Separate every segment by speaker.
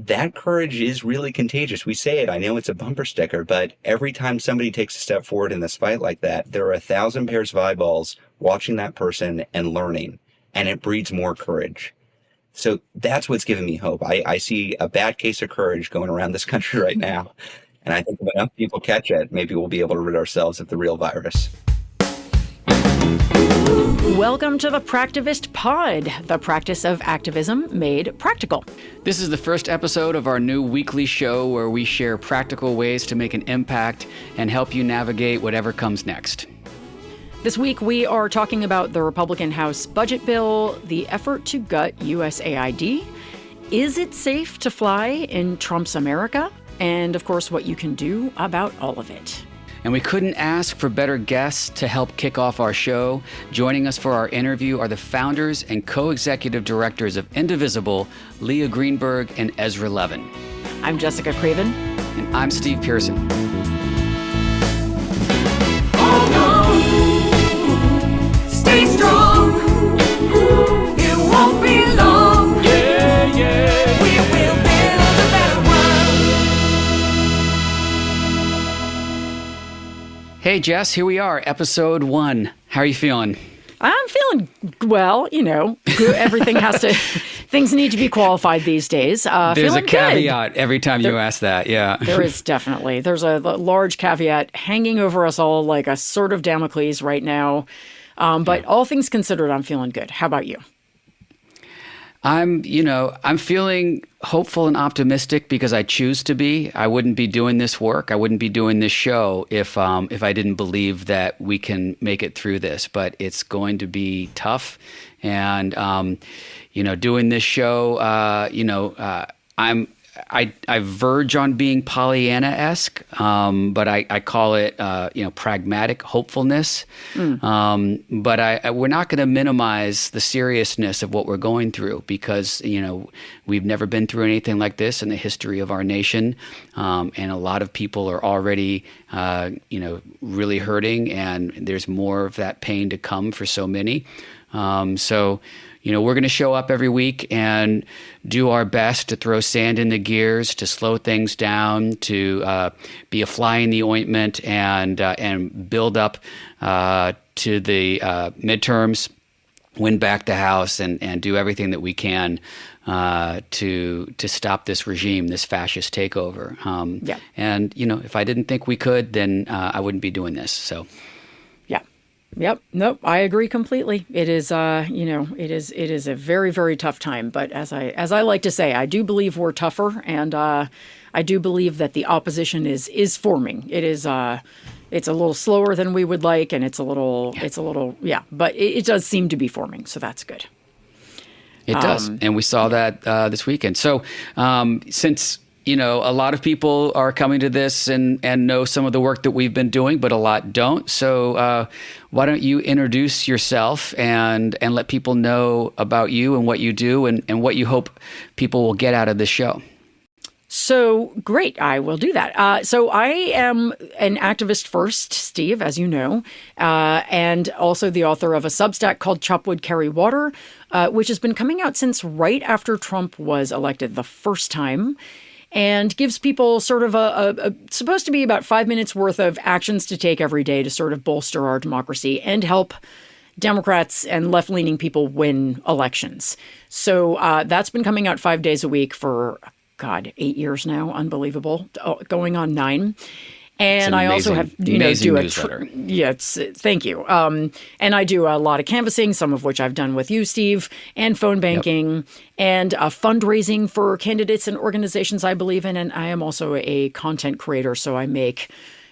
Speaker 1: that courage is really contagious. We say it, I know it's a bumper sticker, but every time somebody takes a step forward in this fight like that, there are 1,000 pairs of eyeballs watching that person and learning, and it breeds more courage. So that's what's giving me hope. I see a bad case of courage going around this country right now. And I think if enough people catch it, maybe we'll be able to rid ourselves of the real virus.
Speaker 2: Welcome to the Practivist Pod, the practice of activism made practical.
Speaker 3: This is the first episode of our new weekly show where we share practical ways to make an impact and help you navigate whatever comes next.
Speaker 2: This week, we are talking about the Republican House budget bill, the effort to gut USAID. Is it safe to fly in Trump's America? And, of course, what you can do about all of it.
Speaker 3: And we couldn't ask for better guests to help kick off our show. Joining us for our interview are the founders and co-executive directors of Indivisible, Leah Greenberg and Ezra Levin.
Speaker 2: I'm Jessica Craven.
Speaker 3: And I'm Steve Pierson.
Speaker 4: Oh no, stay strong, it won't be long, yeah, yeah, we will build a better world.
Speaker 3: Hey Jess, here we are, episode 1. How are you feeling?
Speaker 2: I'm feeling well, good. Everything things need to be qualified these days.
Speaker 3: There's a caveat good. Every time you ask that, yeah.
Speaker 2: There is definitely. There's a large caveat hanging over us all like a sword of Damocles right now. But all things considered, I'm feeling good. How about you?
Speaker 3: I'm feeling hopeful and optimistic because I choose to be. I wouldn't be doing this work. I wouldn't be doing this show if I didn't believe that we can make it through this. But it's going to be tough, and doing this show, I verge on being Pollyanna-esque, but I call it, pragmatic hopefulness. But we're not going to minimize the seriousness of what we're going through because, we've never been through anything like this in the history of our nation. And a lot of people are already, really hurting, and there's more of that pain to come for so many. We're going to show up every week and do our best to throw sand in the gears, to slow things down, to be a fly in the ointment, and build up to the midterms, win back the House, and do everything that we can to stop this regime, this fascist takeover. And if I didn't think we could, then I wouldn't be doing this. So.
Speaker 2: Yep. Nope. I agree completely. It is, it is a very, very tough time. But as I like to say, I do believe we're tougher, and I do believe that the opposition is forming. It is, it's a little slower than we would like, and it's a little, but it does seem to be forming. So that's good.
Speaker 3: It does, and we saw that this weekend. So since. A lot of people are coming to this and know some of the work that we've been doing, but a lot don't. So why don't you introduce yourself and let people know about you and what you do and what you hope people will get out of this show?
Speaker 2: So great. I will do that. So I am an activist first, Steve, as you know, and also the author of a Substack called Chop Wood, Carry Water, which has been coming out since right after Trump was elected the first time. And gives people sort of supposed to be about 5 minutes worth of actions to take every day to sort of bolster our democracy and help Democrats and left-leaning people win elections. So that's been coming out 5 days a week for, 8 years now. Unbelievable. Going on 9. And I also have, do a
Speaker 3: newsletter.
Speaker 2: Thank you. And I do a lot of canvassing, some of which I've done with you, Steve, and phone banking, and fundraising for candidates and organizations I believe in. And I am also a content creator, so I make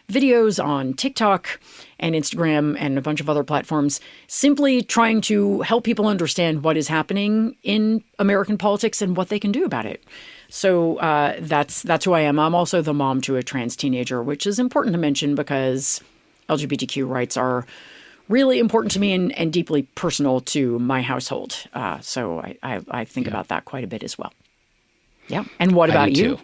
Speaker 2: videos on TikTok and Instagram and a bunch of other platforms, simply trying to help people understand what is happening in American politics and what they can do about it. So that's who I am. I'm also the mom to a trans teenager, which is important to mention because LGBTQ rights are really important to me and deeply personal to my household. So I think about that quite a bit as well. Yeah. And what about you?
Speaker 3: Too.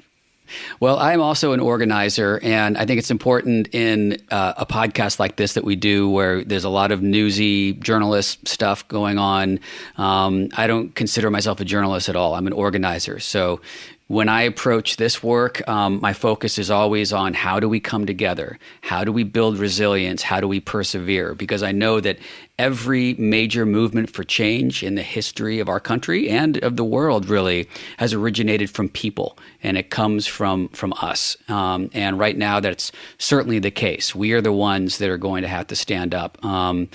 Speaker 3: Well, I'm also an organizer, and I think it's important in a podcast like this that we do where there's a lot of newsy journalist stuff going on. I don't consider myself a journalist at all. I'm an organizer. So when I approach this work, my focus is always on how do we come together? How do we build resilience? How do we persevere? Because I know that every major movement for change in the history of our country and of the world really has originated from people, and it comes from us. And right now, that's certainly the case. We are the ones that are going to have to stand up. I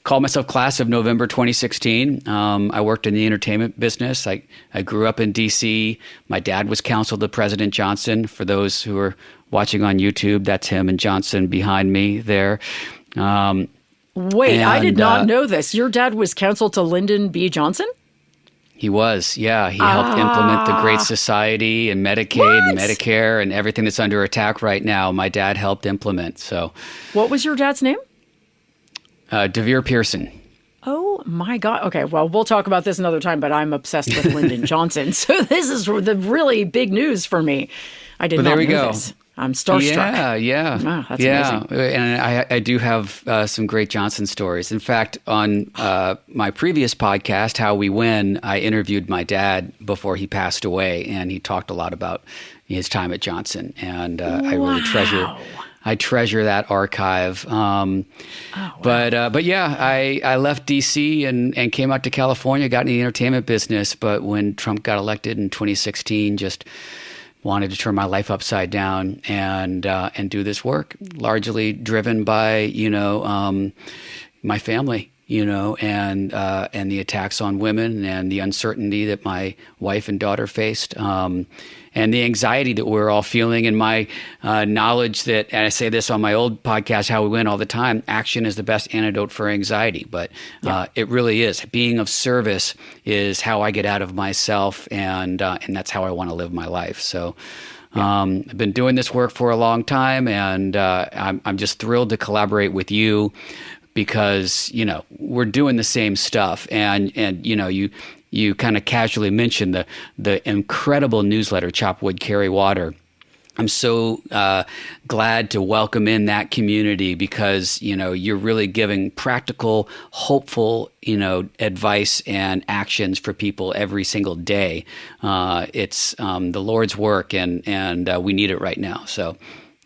Speaker 3: call myself class of November 2016. I worked in the entertainment business. I grew up in D.C. My dad was counsel to President Johnson. For those who are watching on YouTube, that's him and Johnson behind me there.
Speaker 2: Wait, I did not know this. Your dad was counsel to Lyndon B. Johnson?
Speaker 3: He was, yeah. He helped implement the Great Society and Medicaid and Medicare and everything that's under attack right now. My dad helped implement. So,
Speaker 2: what was your dad's name?
Speaker 3: DeVere Pierson.
Speaker 2: Oh my God. Okay, well, we'll talk about this another time, but I'm obsessed with Lyndon Johnson. So this is the really big news for me. I did not know this. I'm starstruck.
Speaker 3: Yeah.
Speaker 2: Wow, that's amazing.
Speaker 3: And I do have some great Johnson stories. In fact, on my previous podcast, How We Win, I interviewed my dad before he passed away, and he talked a lot about his time at Johnson. And I really treasure that archive. But yeah, I left D.C. and came out to California, got in the entertainment business. But when Trump got elected in 2016, just wanted to turn my life upside down and do this work, largely driven by my family, and the attacks on women and the uncertainty that my wife and daughter faced, and the anxiety that we're all feeling, and my knowledge that, and I say this on my old podcast, How We Win, all the time, action is the best antidote for anxiety. But it really is. Being of service is how I get out of myself, and that's how I want to live my life. So I've been doing this work for a long time, and I'm just thrilled to collaborate with you, because we're doing the same stuff, and you kind of casually mentioned the incredible newsletter, Chop Wood, Carry Water. I'm so glad to welcome in that community, because you're really giving practical, hopeful advice and actions for people every single day. It's the Lord's work, and we need it right now. So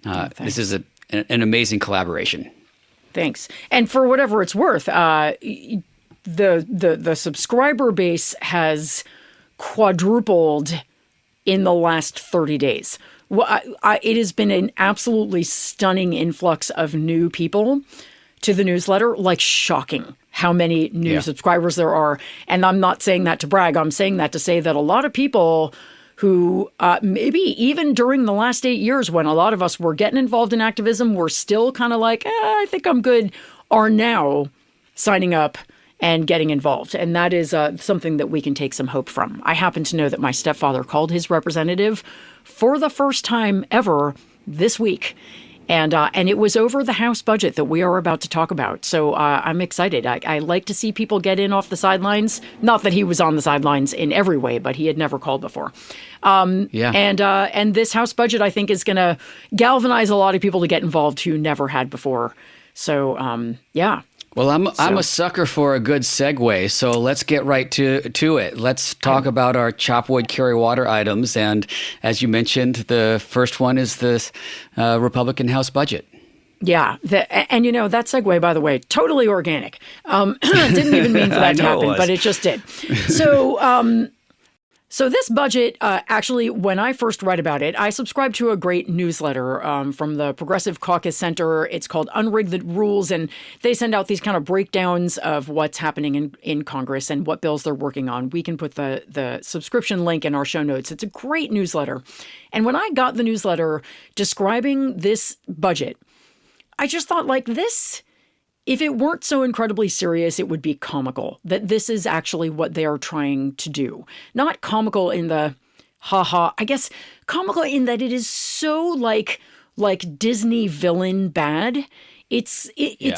Speaker 3: this is an amazing collaboration.
Speaker 2: Thanks. And for whatever it's worth, the subscriber base has quadrupled in the last 30 days. Well, it has been an absolutely stunning influx of new people to the newsletter, like shocking how many new subscribers there are. And I'm not saying that to brag. I'm saying that to say that a lot of people who maybe even during the last 8 years, when a lot of us were getting involved in activism, were still kind of like, I think I'm good, are now signing up and getting involved. And that is something that we can take some hope from. I happen to know that my stepfather called his representative for the first time ever this week. And it was over the House budget that we are about to talk about. So I'm excited. I like to see people get in off the sidelines. Not that he was on the sidelines in every way, but he had never called before. And this House budget, I think, is going to galvanize a lot of people to get involved who never had before. So, yeah.
Speaker 3: Well, I'm a sucker for a good segue, so let's get right to it. Let's talk about our Chop Wood, Carry Water items. And as you mentioned, the first one is the Republican House budget. Yeah.
Speaker 2: And that segue, by the way, totally organic. Didn't even mean for that to happen, but it just did. So this budget, actually, when I first read about it, I subscribed to a great newsletter from the Progressive Caucus Center. It's called Unrig the Rules, and they send out these kind of breakdowns of what's happening in Congress and what bills they're working on. We can put the subscription link in our show notes. It's a great newsletter. And when I got the newsletter describing this budget, I just thought, like, this, if it weren't so incredibly serious, it would be comical, that this is actually what they are trying to do. Not comical in the ha-ha, I guess comical in that it is so like Disney villain bad. It's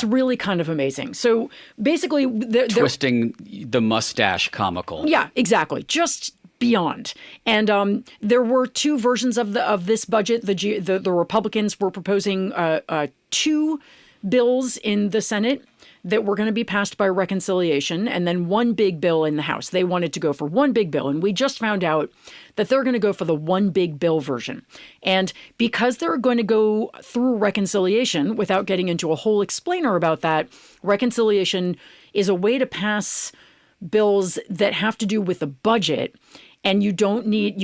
Speaker 2: really kind of amazing. So basically,
Speaker 3: twisting the mustache comical.
Speaker 2: Yeah, exactly. Just beyond. And there were two versions of this budget. The Republicans were proposing two bills in the Senate that were going to be passed by reconciliation and then one big bill in the House. They wanted to go for one big bill. And we just found out that they're going to go for the one big bill version. And because they're going to go through reconciliation, without getting into a whole explainer about that, reconciliation is a way to pass bills that have to do with the budget. And you can't be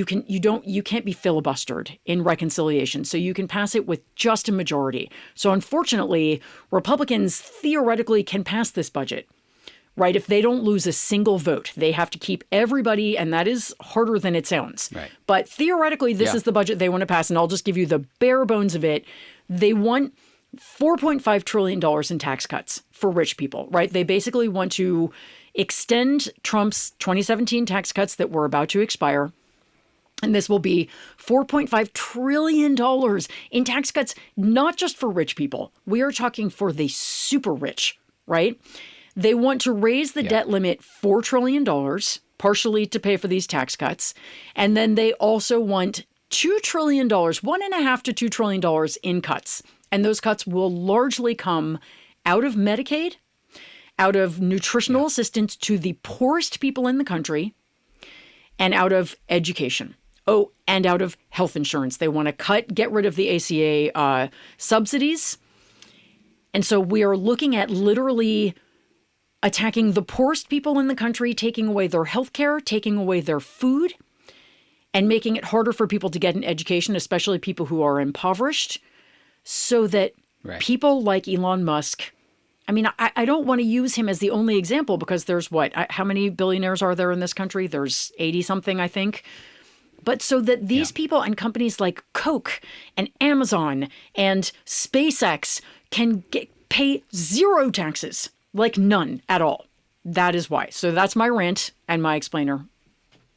Speaker 2: filibustered in reconciliation. So you can pass it with just a majority. So unfortunately, Republicans theoretically can pass this budget, right? If they don't lose a single vote, they have to keep everybody, and that is harder than it sounds.
Speaker 3: Right.
Speaker 2: But theoretically, this is the budget they want to pass, and I'll just give you the bare bones of it. They want $4.5 trillion in tax cuts for rich people, right? They basically want to extend Trump's 2017 tax cuts that were about to expire. And this will be $4.5 trillion in tax cuts, not just for rich people. We are talking for the super rich, right? They want to raise the debt limit $4 trillion, partially to pay for these tax cuts. And then they also want $2 trillion, $1.5 to $2 trillion in cuts. And those cuts will largely come out of Medicaid, out of nutritional assistance to the poorest people in the country, and out of education. Oh, and out of health insurance. They want to get rid of the ACA subsidies. And so we are looking at literally attacking the poorest people in the country, taking away their health care, taking away their food, and making it harder for people to get an education, especially people who are impoverished, so that people like Elon Musk, I mean, I don't want to use him as the only example because there's how many billionaires are there in this country? There's 80 something, I think. But so that these people and companies like Coke and Amazon and SpaceX can pay zero taxes, like none at all. That is why. So that's my rant and my explainer.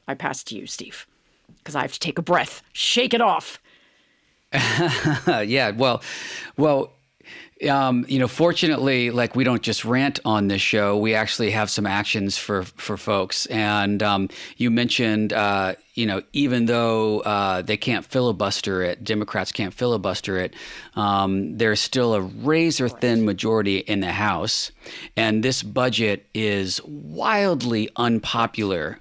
Speaker 2: I pass to you, Steve, because I have to take a breath, shake it off.
Speaker 3: Fortunately, like we don't just rant on this show. We actually have some actions for folks. And you mentioned, even though they can't filibuster it, Democrats can't filibuster it, there's still a razor-thin majority in the House. And this budget is wildly unpopular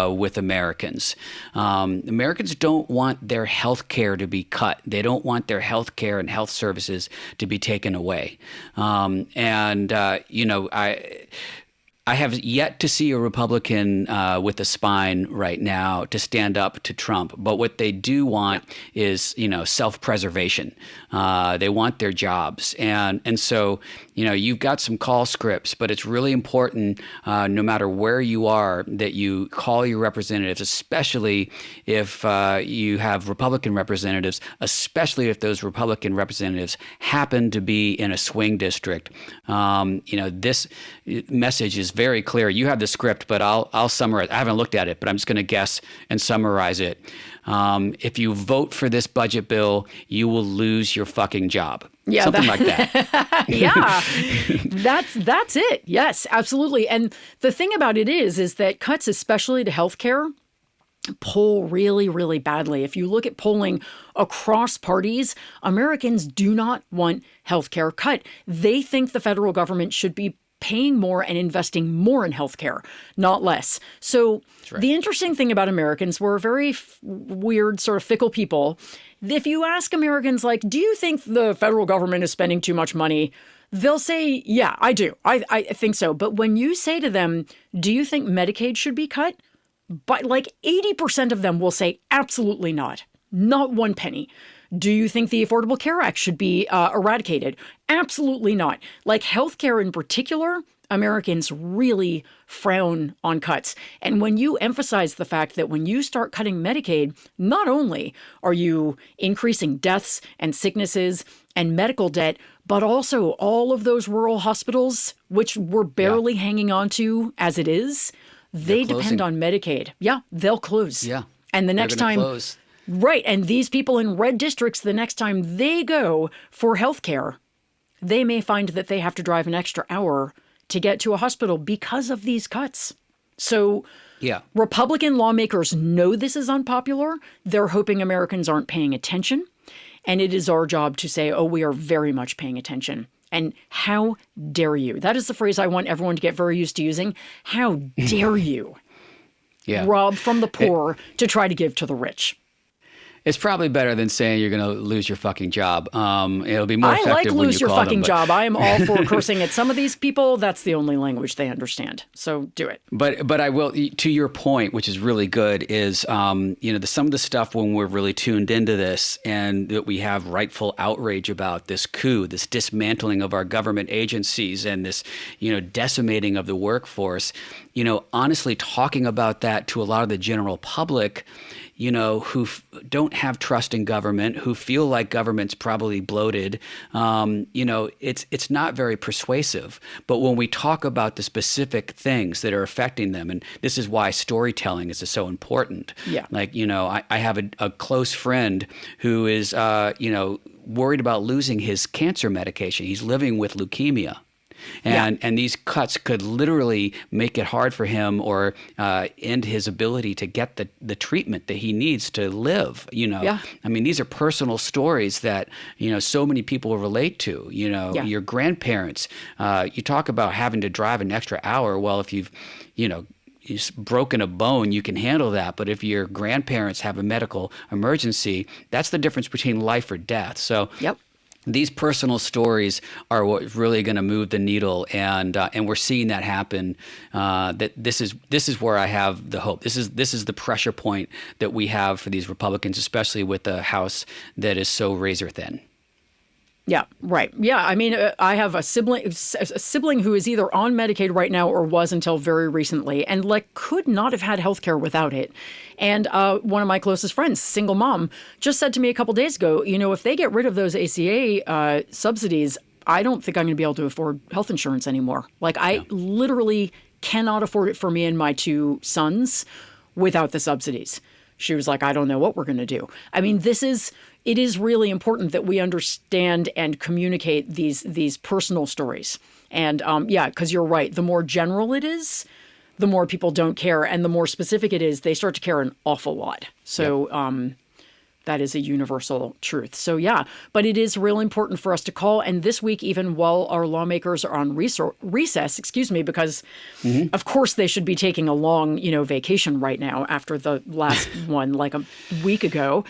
Speaker 3: with Americans. Americans don't want their health care to be cut. They don't want their health care and health services to be taken away. I have yet to see a Republican with a spine right now to stand up to Trump. But what they do want is, self-preservation. They want their jobs. And so, you've got some call scripts, but it's really important, no matter where you are, that you call your representatives, especially if you have Republican representatives, especially if those Republican representatives happen to be in a swing district. This message is very clear. You have the script, but I'll summarize. I haven't looked at it, but I'm just going to guess and summarize it. If you vote for this budget bill, you will lose your fucking job. Yeah, something like that.
Speaker 2: Yeah, that's it. Yes, absolutely. And the thing about it is that cuts, especially to healthcare, poll really, really badly. If you look at polling across parties, Americans do not want healthcare cut. They think the federal government should be paying more and investing more in healthcare, not less. So the interesting thing about Americans, we're a very weird, sort of fickle people. If you ask Americans, like, do you think the federal government is spending too much money? They'll say, yeah, I do. I think so. But when you say to them, do you think Medicaid should be cut? But like 80% of them will say, absolutely not. Not one penny. Do you think the Affordable Care Act should be eradicated? Absolutely not. Like healthcare in particular, Americans really frown on cuts. And when you emphasize the fact that when you start cutting Medicaid, not only are you increasing deaths and sicknesses and medical debt, but also all of those rural hospitals, which we're barely hanging on to as it is, they depend on Medicaid. Yeah, they'll close.
Speaker 3: Yeah.
Speaker 2: And the next time...
Speaker 3: close.
Speaker 2: Right. And these people in red districts, the next time they go for health care, they may find that they have to drive an extra hour to get to a hospital because of these cuts. So Republican lawmakers know this is unpopular. They're hoping Americans aren't paying attention. And it is our job to say, oh, we are very much paying attention. And how dare you? That is the phrase I want everyone to get very used to using. How dare you rob from the poor to try to give to the rich?
Speaker 3: It's probably better than saying you're going to lose your fucking job. It'll be more effective
Speaker 2: I like
Speaker 3: when
Speaker 2: lose
Speaker 3: you
Speaker 2: your
Speaker 3: call
Speaker 2: fucking
Speaker 3: them,
Speaker 2: job. I am all for cursing at some of these people. That's the only language they understand. So do it.
Speaker 3: But I will, to your point, which is really good, is some of the stuff when we're really tuned into this and that we have rightful outrage about this coup, this dismantling of our government agencies and this, decimating of the workforce, honestly talking about that to a lot of the general public, who don't have trust in government, who feel like government's probably bloated, it's not very persuasive. But when we talk about the specific things that are affecting them, and this is why storytelling is so important. Yeah. Like, I have a close friend who is, worried about losing his cancer medication. He's living with leukemia. And these cuts could literally make it hard for him or end his ability to get the treatment that he needs to live. I mean, these are personal stories that, so many people relate to. Your grandparents, you talk about having to drive an extra hour. Well, if you've broken a bone, you can handle that. But if your grandparents have a medical emergency, that's the difference between life or death. So these personal stories are what's really going to move the needle, and we're seeing that happen. That this is where I have the hope. This is the pressure point that we have for these Republicans, especially with the House that is so razor thin.
Speaker 2: Yeah, right. Yeah, I mean, I have a sibling who is either on Medicaid right now or was until very recently, and could not have had health care without it. And one of my closest friends, single mom, just said to me a couple days ago, if they get rid of those ACA subsidies, I don't think I'm going to be able to afford health insurance anymore. I literally cannot afford it for me and my two sons without the subsidies. She was like, I don't know what we're going to do. I mean, it is really important that we understand and communicate these personal stories. And because you're right, the more general it is, the more people don't care. And the more specific it is, they start to care an awful lot. So that is a universal truth. So but it is real important for us to call. And this week, even while our lawmakers are on recess, because of course they should be taking a long, vacation right now after the last one a week ago.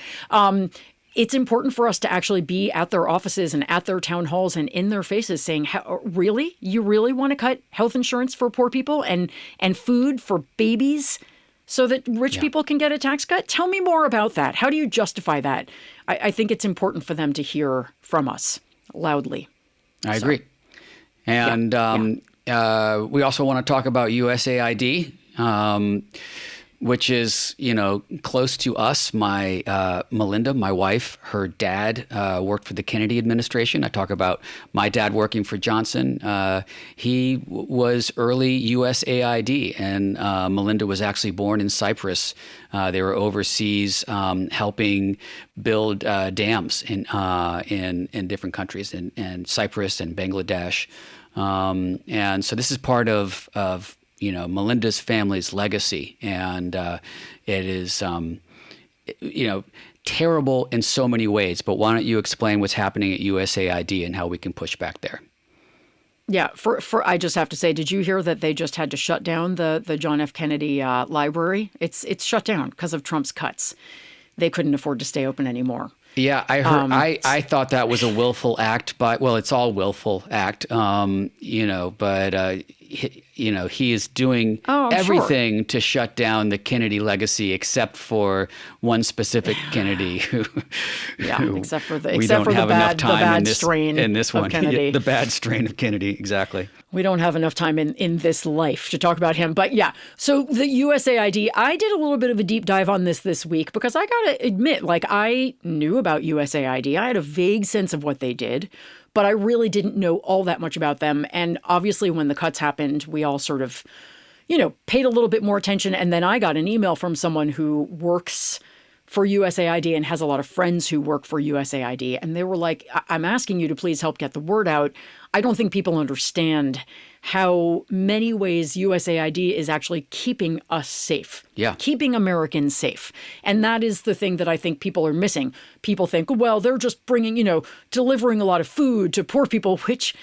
Speaker 2: It's important for us to actually be at their offices and at their town halls and in their faces saying, really? You really want to cut health insurance for poor people and food for babies so that rich people can get a tax cut? Tell me more about that. How do you justify that? I think it's important for them to hear from us loudly.
Speaker 3: I agree. And we also want to talk about USAID. Which is, close to us. Melinda, my wife, her dad worked for the Kennedy administration. I talk about my dad working for Johnson. He was early USAID, and Melinda was actually born in Cyprus. They were overseas helping build dams in different countries, in Cyprus and Bangladesh. And so this is part of Melinda's family's legacy, and it is, terrible in so many ways. But why don't you explain what's happening at USAID and how we can push back there?
Speaker 2: Yeah, for I just have to say, did you hear that they just had to shut down the John F. Kennedy library? It's shut down because of Trump's cuts. They couldn't afford to stay open anymore.
Speaker 3: Yeah, I heard. I thought that was a willful act, it's all willful act. But he is doing everything to shut down the Kennedy legacy, except for one specific Kennedy who
Speaker 2: except for the bad strain
Speaker 3: in this one.
Speaker 2: Of Kennedy.
Speaker 3: The bad strain of Kennedy, exactly.
Speaker 2: We don't have enough time in this life to talk about him. But so the USAID, I did a little bit of a deep dive on this week because I got to admit, I knew about USAID. I had a vague sense of what they did, but I really didn't know all that much about them. And obviously when the cuts happened, we all sort of, paid a little bit more attention. And then I got an email from someone who works for USAID and has a lot of friends who work for USAID. And they were like, I'm asking you to please help get the word out. I don't think people understand how many ways USAID is actually keeping us safe, keeping Americans safe. And that is the thing that I think people are missing. People think, well, they're just bringing, delivering a lot of food to poor people, which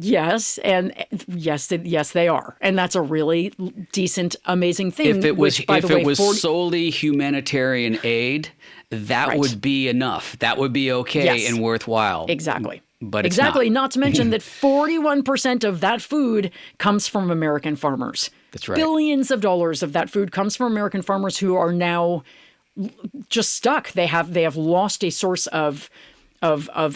Speaker 2: Yes, and yes, they are, and that's a really decent, amazing thing.
Speaker 3: If it was,
Speaker 2: which, by the way,
Speaker 3: solely humanitarian aid, that
Speaker 2: Right.
Speaker 3: would be enough. That would be okay
Speaker 2: Yes.
Speaker 3: and worthwhile.
Speaker 2: Exactly.
Speaker 3: But it's
Speaker 2: exactly.
Speaker 3: not.
Speaker 2: Not to mention that 41% of that food comes from American farmers.
Speaker 3: That's right.
Speaker 2: Billions of dollars of that food comes from American farmers who are now just stuck. They have lost a source of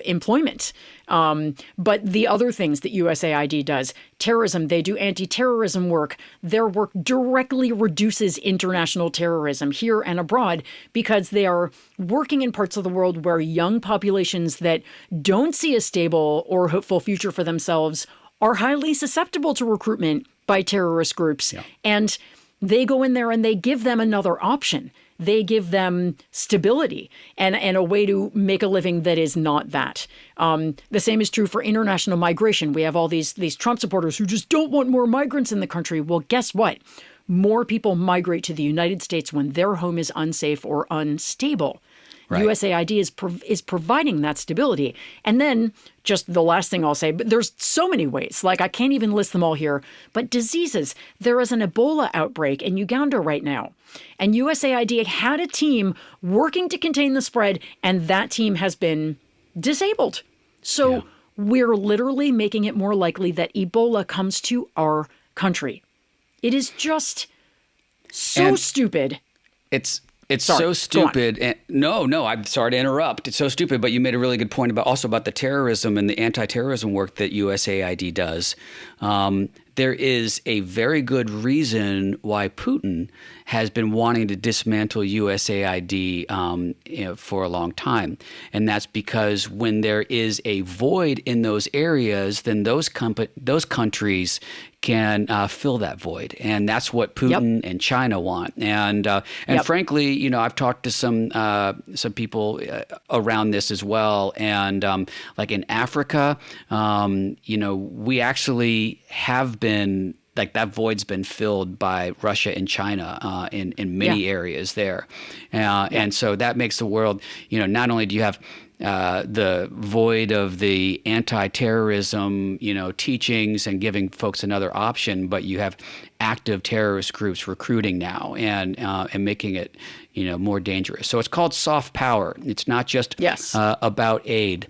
Speaker 2: employment. But the other things that USAID does, terrorism, they do anti-terrorism work. Their work directly reduces international terrorism here and abroad because they are working in parts of the world where young populations that don't see a stable or hopeful future for themselves are highly susceptible to recruitment by terrorist groups.
Speaker 3: Yeah.
Speaker 2: And they go in there and they give them another option. They give them stability and a way to make a living that is not that. The same is true for international migration. We have all these Trump supporters who just don't want more migrants in the country. Well, guess what? More people migrate to the United States when their home is unsafe or unstable.
Speaker 3: Right.
Speaker 2: USAID is providing that stability. And then just the last thing I'll say, but there's so many ways, like I can't even list them all here, but diseases. There is an Ebola outbreak in Uganda right now. And USAID had a team working to contain the spread, and that team has been disabled. So we're literally making it more likely that Ebola comes to our country. It is just so stupid.
Speaker 3: It's
Speaker 2: Sorry,
Speaker 3: so
Speaker 2: go
Speaker 3: stupid. And no, I'm sorry to interrupt. It's so stupid, but you made a really good point about the terrorism and the anti-terrorism work that USAID does. There is a very good reason why Putin has been wanting to dismantle USAID for a long time. And that's because when there is a void in those areas, then those countries can fill that void. And that's what Putin and China want. And frankly, I've talked to some people around this as well. And like in Africa, we actually have been, like that void's been filled by Russia and China in many areas there. And so that makes the world, not only do you have the void of the anti-terrorism, teachings and giving folks another option, but you have active terrorist groups recruiting now and making it, more dangerous. So it's called soft power. It's not just about aid.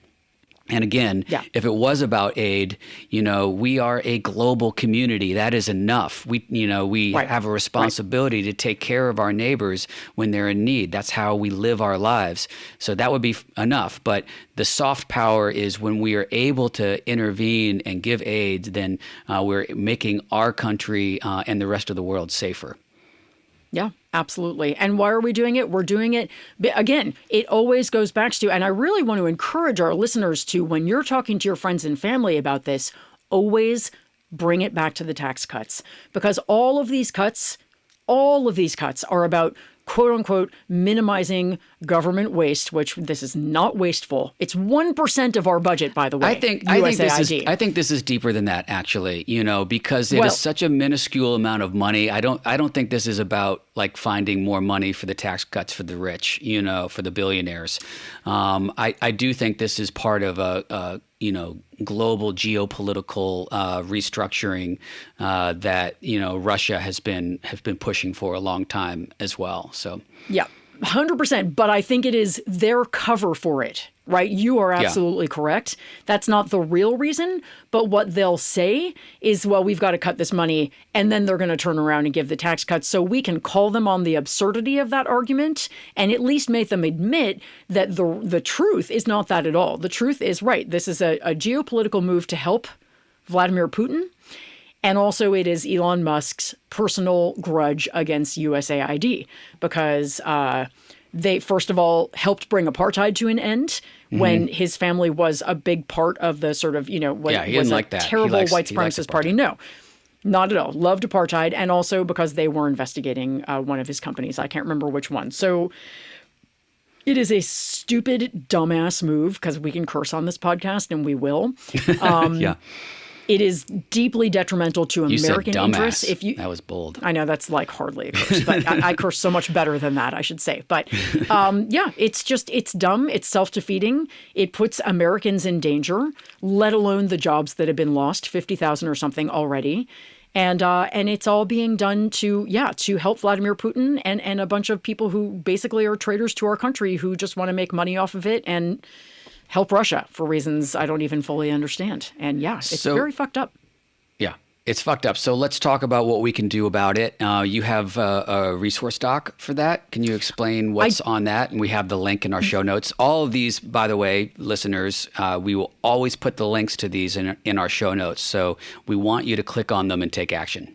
Speaker 3: And again, if it was about aid, we are a global community. That is enough. We have a responsibility to take care of our neighbors when they're in need. That's how we live our lives. So that would be enough. But the soft power is when we are able to intervene and give aid, then we're making our country and the rest of the world safer.
Speaker 2: Yeah, absolutely. And why are we doing it? We're doing it, again, it always goes back to, and I really want to encourage our listeners to, when you're talking to your friends and family about this, always bring it back to the tax cuts. Because all of these cuts are about, quote unquote, minimizing government waste, which this is not wasteful. It's 1% of our budget, by the way.
Speaker 3: I think this is deeper than that, actually, because it is such a minuscule amount of money. I don't think this is about like finding more money for the tax cuts for the rich, for the billionaires. I do think this is part of a global geopolitical restructuring that Russia has been pushing for a long time as well. So 100%. But I think it is their cover for it, right? You are absolutely correct. That's not the real reason. But what they'll say is, well, we've got to cut this money, and then they're going to turn around and give the tax cuts. So we can call them on the absurdity of that argument and at least make them admit that the truth is not that at all. The truth is, right, this is a geopolitical move to help Vladimir Putin. And also it is Elon Musk's personal grudge against USAID because they, first of all, helped bring apartheid to an end when his family was a big part of the sort of, was a terrible white supremacist party. No, not at all. Loved apartheid. And also because they were investigating one of his companies. I can't remember which one. So it is a stupid, dumbass move because we can curse on this podcast and we will.
Speaker 2: It is deeply detrimental to
Speaker 3: You
Speaker 2: American
Speaker 3: said dumbass.
Speaker 2: interests. If you,
Speaker 3: that was bold.
Speaker 2: I know that's like hardly a curse, but I curse so much better than that, I should say. But yeah, it's dumb. It's self-defeating. It puts Americans in danger, let alone the jobs that have been lost, 50,000 or something already. And it's all being done to help Vladimir Putin and a bunch of people who basically are traitors to our country who just want to make money off of it and help Russia for reasons I don't even fully understand. And yeah, it's very fucked up.
Speaker 3: Yeah, it's fucked up. So let's talk about what we can do about it. You have a resource doc for that. Can you explain what's on that? And we have the link in our show notes. All of these, by the way, listeners, we will always put the links to these in our show notes. So we want you to click on them and take action.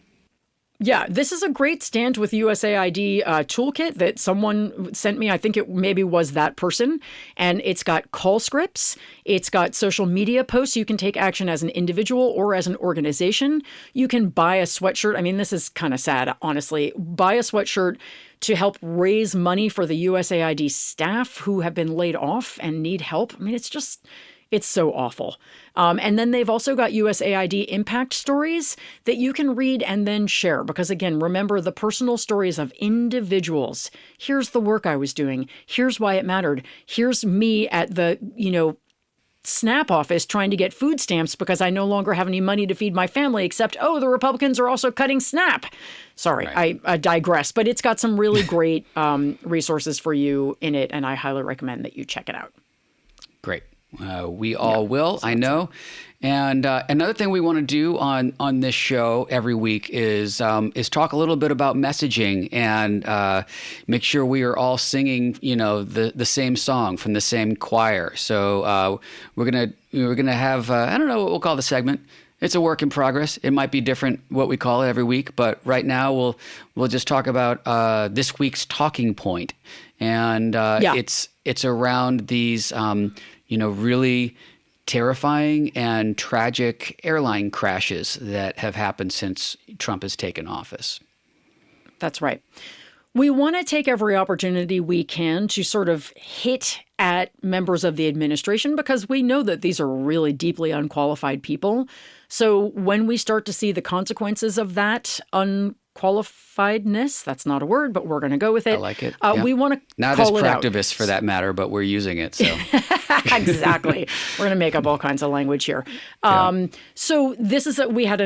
Speaker 2: Yeah, this is a great Stand with USAID toolkit that someone sent me. I think it maybe was that person. And it's got call scripts. It's got social media posts. You can take action as an individual or as an organization. You can buy a sweatshirt. I mean, this is kind of sad, honestly. Buy a sweatshirt to help raise money for the USAID staff who have been laid off and need help. I mean, it's so awful. And then they've also got USAID impact stories that you can read and then share. Because again, remember the personal stories of individuals. Here's the work I was doing. Here's why it mattered. Here's me at the, SNAP office trying to get food stamps because I no longer have any money to feed my family, except, the Republicans are also cutting SNAP. Sorry, right. I digress. But it's got some really great resources for you in it. And I highly recommend that you check it out.
Speaker 3: Great. We all will, I know. And another thing we want to do on this show every week is talk a little bit about messaging and make sure we are all singing, the same song from the same choir. So we're gonna have I don't know what we'll call the segment. It's a work in progress. It might be different what we call it every week, but right now we'll just talk about this week's talking point, and it's around these really terrifying and tragic airline crashes that have happened since Trump has taken office.
Speaker 2: That's right. We want to take every opportunity we can to sort of hit at members of the administration because we know that these are really deeply unqualified people. So when we start to see the consequences of that unqualifiedness, that's not a word, but we're going to go with it.
Speaker 3: I like it. Yeah.
Speaker 2: We want to
Speaker 3: not
Speaker 2: call
Speaker 3: as
Speaker 2: it out.
Speaker 3: Practivist for that matter, but we're using it. So
Speaker 2: exactly. We're going to make up all kinds of language here. So this is we had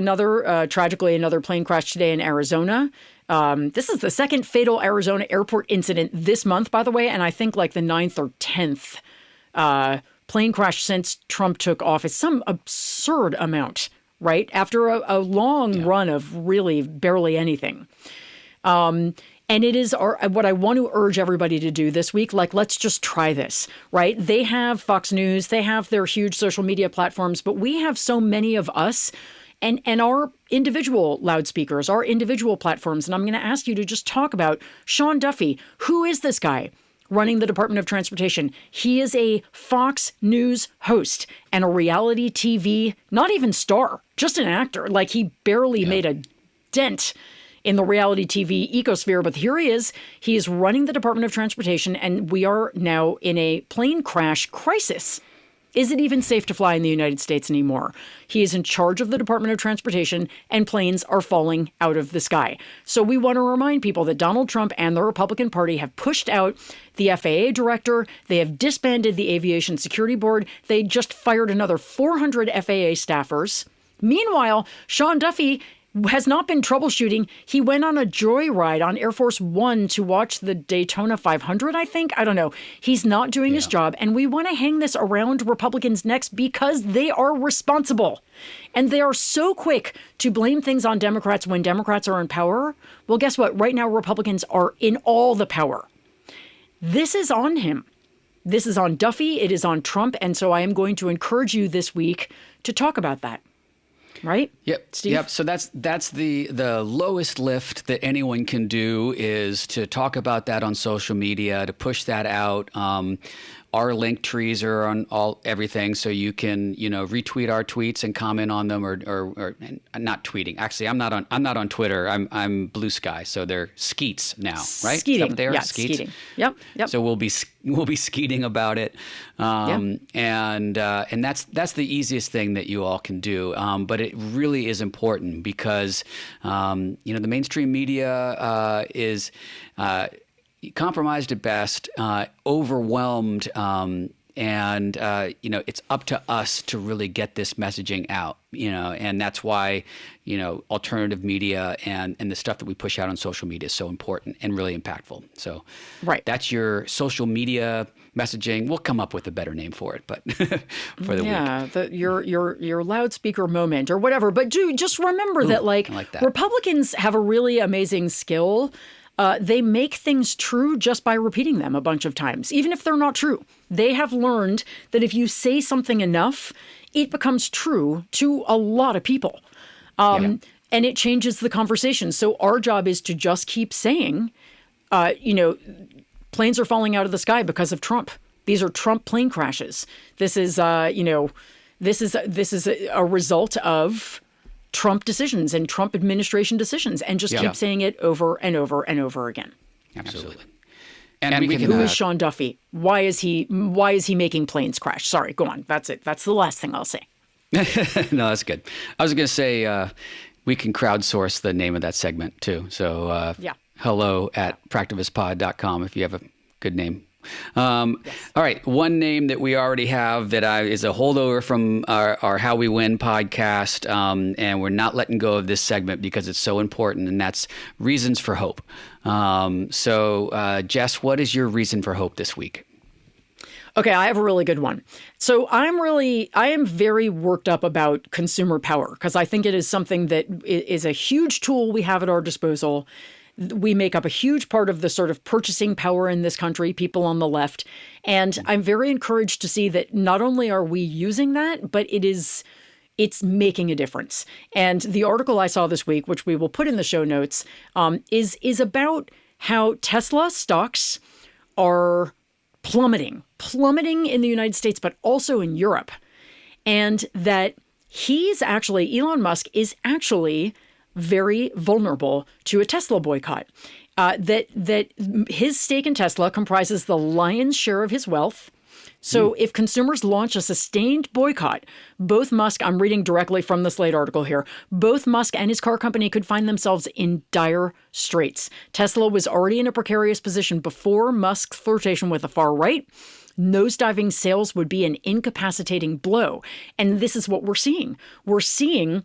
Speaker 2: tragically another plane crash today in Arizona. This is the second fatal Arizona airport incident this month, by the way, and I think like the 9th or 10th plane crash since Trump took office. Some absurd amount, right? After a long run of really barely anything. And it is what I want to urge everybody to do this week. Like, let's just try this, right? They have Fox News. They have their huge social media platforms, but we have so many of us and our individual loudspeakers, our individual platforms. And I'm going to ask you to just talk about Sean Duffy. Who is this guy running the Department of Transportation? He is a Fox News host and a reality TV, not even star, just an actor. Like, he barely made a dent in the reality TV ecosphere, but here he is. He is running the Department of Transportation, and we are now in a plane crash crisis. Is it even safe to fly in the United States anymore? He is in charge of the Department of Transportation, and planes are falling out of the sky. So we want to remind people that Donald Trump and the Republican Party have pushed out the FAA director. They have disbanded the Aviation Security Board. They just fired another 400 FAA staffers. Meanwhile, Sean Duffy has not been troubleshooting. He went on a joyride on Air Force One to watch the Daytona 500, I think. I don't know. He's not doing his job. And we want to hang this around Republicans' necks because they are responsible. And they are so quick to blame things on Democrats when Democrats are in power. Well, guess what? Right now, Republicans are in all the power. This is on him. This is on Duffy. It is on Trump. And so I am going to encourage you this week to talk about that. Right?
Speaker 3: Yep.
Speaker 2: Steve?
Speaker 3: Yep. So that's the lowest lift that anyone can do is to talk about that on social media, to push that out. Our Linktrees are on everything, so you can retweet our tweets and comment on them, or not tweeting. Actually, I'm not on Twitter. I'm Blue Sky, so they're Skeets now, right?
Speaker 2: Skeeting.
Speaker 3: There,
Speaker 2: yeah,
Speaker 3: Skeets.
Speaker 2: Skeeting. Yep.
Speaker 3: So we'll be we'll be skeeting about it, and that's the easiest thing that you all can do. But it really is important because the mainstream media is compromised at best, overwhelmed. And it's up to us to really get this messaging out, and that's why, alternative media and the stuff that we push out on social media is so important and really impactful. So that's your social media messaging. We'll come up with a better name for it, but for the week.
Speaker 2: Your loudspeaker moment or whatever. But just remember that like that. Republicans have a really amazing skill. They make things true just by repeating them a bunch of times, even if they're not true. They have learned that if you say something enough, it becomes true to a lot of people. And it changes the conversation. So our job is to just keep saying, planes are falling out of the sky because of Trump. These are Trump plane crashes. This is, this is a result of Trump decisions and Trump administration decisions, and just keep saying it over and over and over again.
Speaker 3: Absolutely.
Speaker 2: And who is Sean Duffy? Why is he making planes crash? Sorry, go on. That's it. That's the last thing I'll say.
Speaker 3: No, that's good. I was going to say we can crowdsource the name of that segment too. So hello@practivistpod.com if you have a good name. All right. One name that we already have that is a holdover from our How We Win podcast, and we're not letting go of this segment because it's so important, and that's Reasons for Hope. So, Jess, what is your reason for hope this week?
Speaker 2: Okay, I have a really good one. So I am very worked up about consumer power because I think it is something that is a huge tool we have at our disposal. We make up a huge part of the sort of purchasing power in this country, people on the left. And I'm very encouraged to see that not only are we using that, but it's making a difference. And the article I saw this week, which we will put in the show notes, is about how Tesla stocks are plummeting in the United States, but also in Europe. And that Elon Musk is actually very vulnerable to a Tesla boycott. That his stake in Tesla comprises the lion's share of his wealth. So if consumers launch a sustained boycott, both Musk, I'm reading directly from the Slate article here, both Musk and his car company could find themselves in dire straits. Tesla was already in a precarious position before Musk's flirtation with the far right. Nosediving sales would be an incapacitating blow. And this is what we're seeing. We're seeing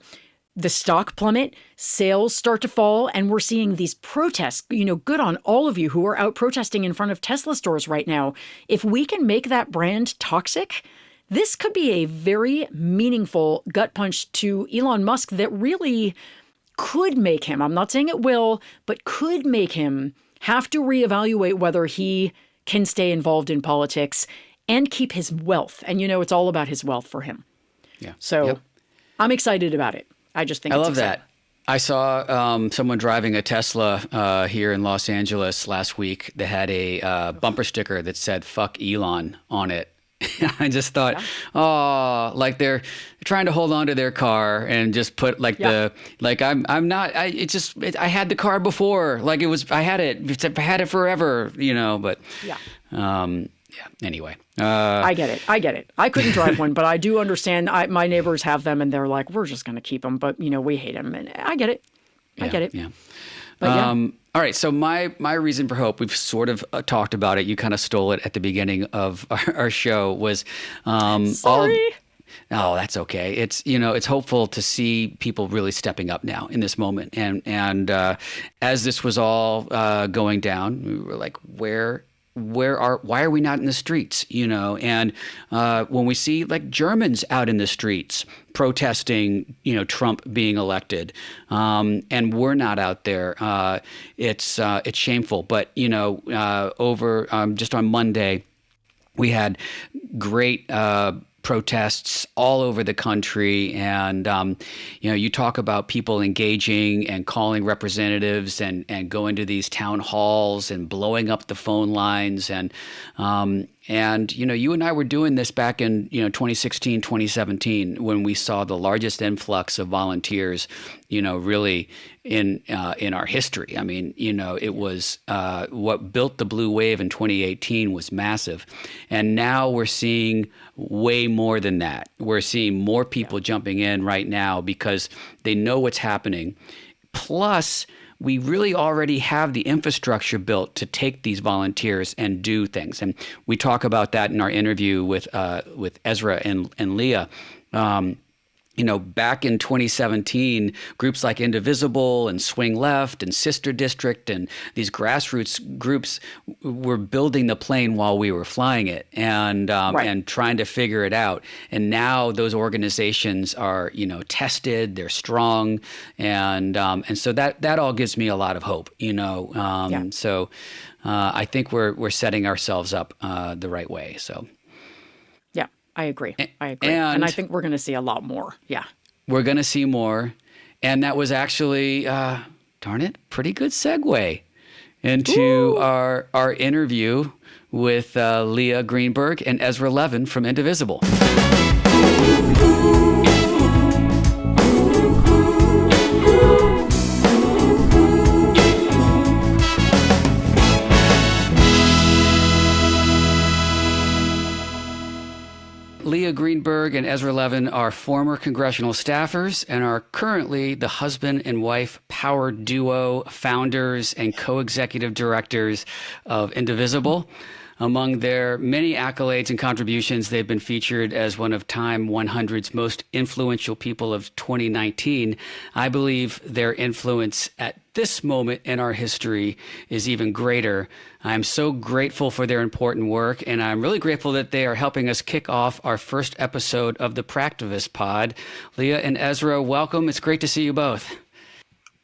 Speaker 2: the stock plummet, sales start to fall, and we're seeing these protests. Good on all of you who are out protesting in front of Tesla stores right now. If we can make that brand toxic, this could be a very meaningful gut punch to Elon Musk that really could make him, I'm not saying it will, but could make him have to reevaluate whether he can stay involved in politics and keep his wealth. And it's all about his wealth for him.
Speaker 3: Yeah.
Speaker 2: So I'm excited about it. I just think
Speaker 3: I
Speaker 2: it's
Speaker 3: love
Speaker 2: exciting.
Speaker 3: that. I saw someone driving a Tesla here in Los Angeles last week that had a bumper sticker that said "fuck Elon" on it. I just thought, like they're trying to hold on to their car and just put I had the car before, like I had it forever, but anyway.
Speaker 2: I get it. I couldn't drive one, but I do understand. My neighbors have them, and they're like, we're just going to keep them, but we hate them, and I get it. I get it.
Speaker 3: Yeah.
Speaker 2: But
Speaker 3: all right. So my reason for hope, we've sort of talked about it. You kind of stole it at the beginning of our show. Was
Speaker 2: sorry.
Speaker 3: Oh, that's okay. It's it's hopeful to see people really stepping up now in this moment, and as this was all going down, we were like, why are we not in the streets? And when we see like Germans out in the streets protesting, Trump being elected, and we're not out there, it's shameful. But over just on Monday, we had great protests all over the country, and you talk about people engaging and calling representatives and going to these town halls and blowing up the phone lines, and you and I were doing this back in 2016, 2017 when we saw the largest influx of volunteers really in our history. I mean, it was what built the blue wave in 2018 was massive. And now we're seeing way more than that. We're seeing more people jumping in right now because they know what's happening. Plus, we really already have the infrastructure built to take these volunteers and do things. And we talk about that in our interview with Ezra and Leah. Back in 2017, groups like Indivisible and Swing Left and Sister District and these grassroots groups were building the plane while we were flying it and trying to figure it out. And now those organizations are, tested, they're strong, and so that all gives me a lot of hope. So I think we're setting ourselves up the right way. So.
Speaker 2: I agree. And I think we're going to see a lot more. Yeah.
Speaker 3: We're going to see more. And that was actually, darn it, pretty good segue into our interview with Leah Greenberg and Ezra Levin from Indivisible. Leah Greenberg and Ezra Levin are former congressional staffers and are currently the husband and wife power duo, founders and co-executive directors of Indivisible. Among their many accolades and contributions, they've been featured as one of Time 100's most influential people of 2019. I believe their influence at this moment in our history is even greater. I'm so grateful for their important work, and I'm really grateful that they are helping us kick off our first episode of the Practivist Pod. Leah and Ezra, welcome. It's great to see you both.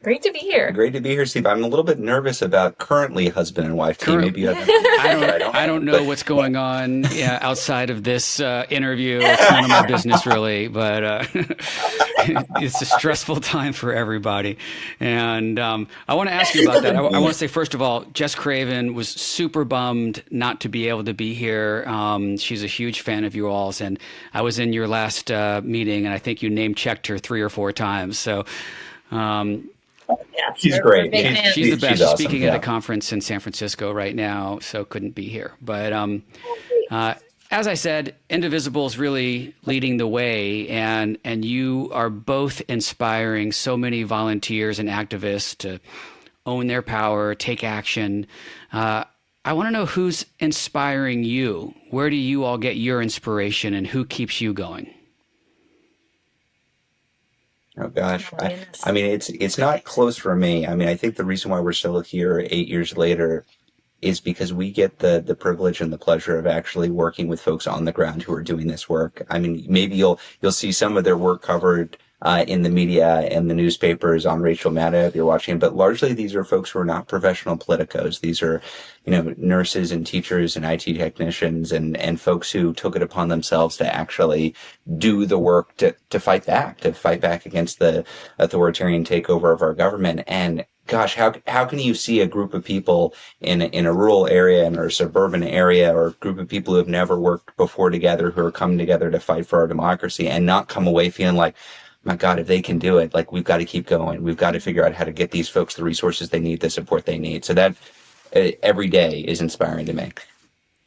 Speaker 5: Great to be here.
Speaker 1: Great to be here, Steve. I'm a little bit nervous about currently husband and wife team. Maybe
Speaker 3: I don't know what's going on outside of this interview. It's none of my business, really, but it's a stressful time for everybody. And I want to ask you about that. I want to say, first of all, Jess Craven was super bummed not to be able to be here. She's a huge fan of you all's, and I was in your last meeting, and I think you name-checked her 3 or 4 times. So
Speaker 1: she's great.
Speaker 3: She's the best. She's
Speaker 1: awesome,
Speaker 3: speaking at a conference in San Francisco right now, so couldn't be here. But as I said, Indivisible is really leading the way, and you are both inspiring so many volunteers and activists to own their power, take action. I want to know who's inspiring you. Where do you all get your inspiration, and who keeps you going?
Speaker 1: Oh gosh. I mean, it's not close for me. I mean, I think the reason why we're still here 8 years later is because we get the privilege and the pleasure of actually working with folks on the ground who are doing this work. I mean, maybe you'll see some of their work covered in the media and the newspapers on Rachel Maddow if you're watching, but largely these are folks who are not professional politicos. These are, nurses and teachers and IT technicians and folks who took it upon themselves to actually do the work to fight back against the authoritarian takeover of our government. And gosh, how can you see a group of people in a rural area or a suburban area, or a group of people who have never worked before together, who are coming together to fight for our democracy, and not come away feeling like, my God, if they can do it, like, we've got to keep going. We've got to figure out how to get these folks the resources they need, the support they need. So that every day is inspiring to me.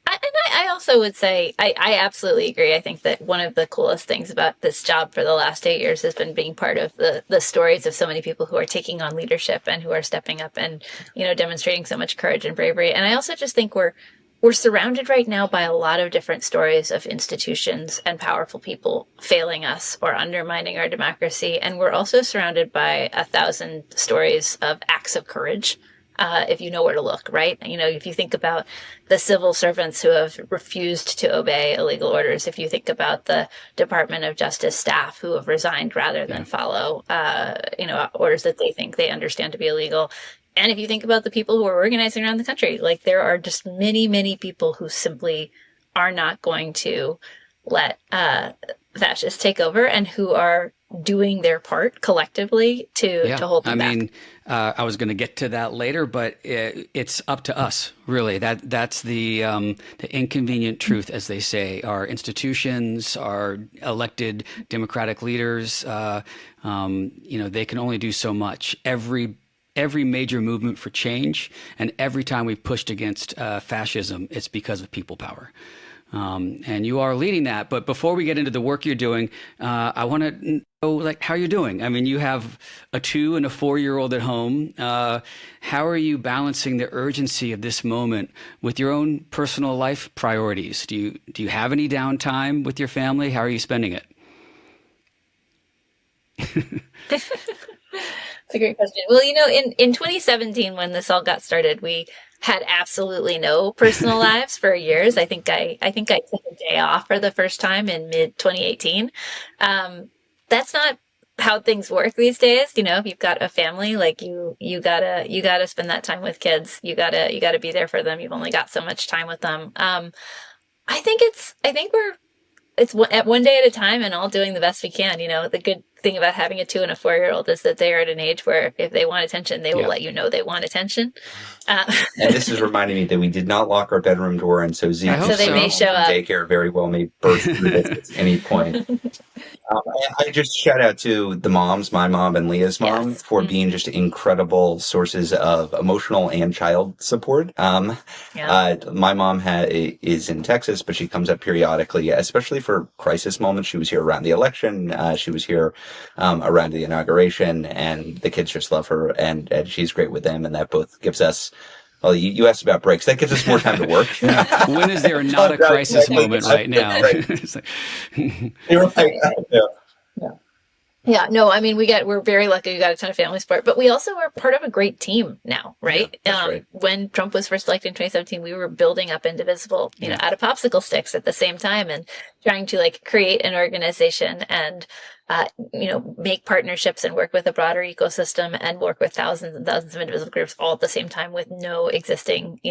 Speaker 5: I also would say I absolutely agree. I think that one of the coolest things about this job for the last 8 years has been being part of the stories of so many people who are taking on leadership and who are stepping up and, demonstrating so much courage and bravery. And I also just think we're surrounded right now by a lot of different stories of institutions and powerful people failing us or undermining our democracy. And we're also surrounded by 1,000 stories of acts of courage. If you know where to look, right? If you think about the civil servants who have refused to obey illegal orders, if you think about the Department of Justice staff who have resigned rather than follow, orders that they think they understand to be illegal. And if you think about the people who are organizing around the country, like, there are just many, many people who simply are not going to let fascists take over, and who are doing their part collectively to hold them back.
Speaker 3: I mean, I was going to get to that later, but it's up to us, really. That's the inconvenient truth, as they say. Our institutions, our elected democratic leaders, they can only do so much. Every major movement for change, and every time we've pushed against fascism, it's because of people power. And you are leading that. But before we get into the work you're doing, I want to know, how you're doing. I mean, you have a 2 and a 4-year-old at home. How are you balancing the urgency of this moment with your own personal life priorities? Do you have any downtime with your family? How are you spending it?
Speaker 5: It's a great question. Well, in 2017, when this all got started, we had absolutely no personal lives for years. I think I took a day off for the first time in mid 2018. That's not how things work these days. If you've got a family, you gotta spend that time with kids. You gotta be there for them. You've only got so much time with them. I think it's one day at a time and all doing the best we can. The good thing about having a 2 and a 4-year-old is that they are at an age where if they want attention, they will let you know they want attention.
Speaker 1: And this is reminding me that we did not lock our bedroom door, and so Zeke,
Speaker 5: so they may show up.
Speaker 1: Daycare very well may burst through this at any point. I just shout out to the moms, my mom and Leah's mom, for being just incredible sources of emotional and child support. My mom is in Texas, but she comes up periodically, especially for crisis moments. She was here around the election. She was here around the inauguration, and the kids just love her, and she's great with them, and that both gives us. Well, you asked about breaks. That gives us more time to work.
Speaker 3: When is there not a crisis moment right now?
Speaker 1: You're right.
Speaker 5: Yeah, no, I mean, we're very lucky. We got a ton of family support, but we also are part of a great team now, right?
Speaker 1: Yeah, that's right.
Speaker 5: When Trump was first elected in 2017, we were building up Indivisible, out of popsicle sticks at the same time, and trying to create an organization and, make partnerships and work with a broader ecosystem and work with thousands and thousands of Indivisible groups all at the same time with no existing,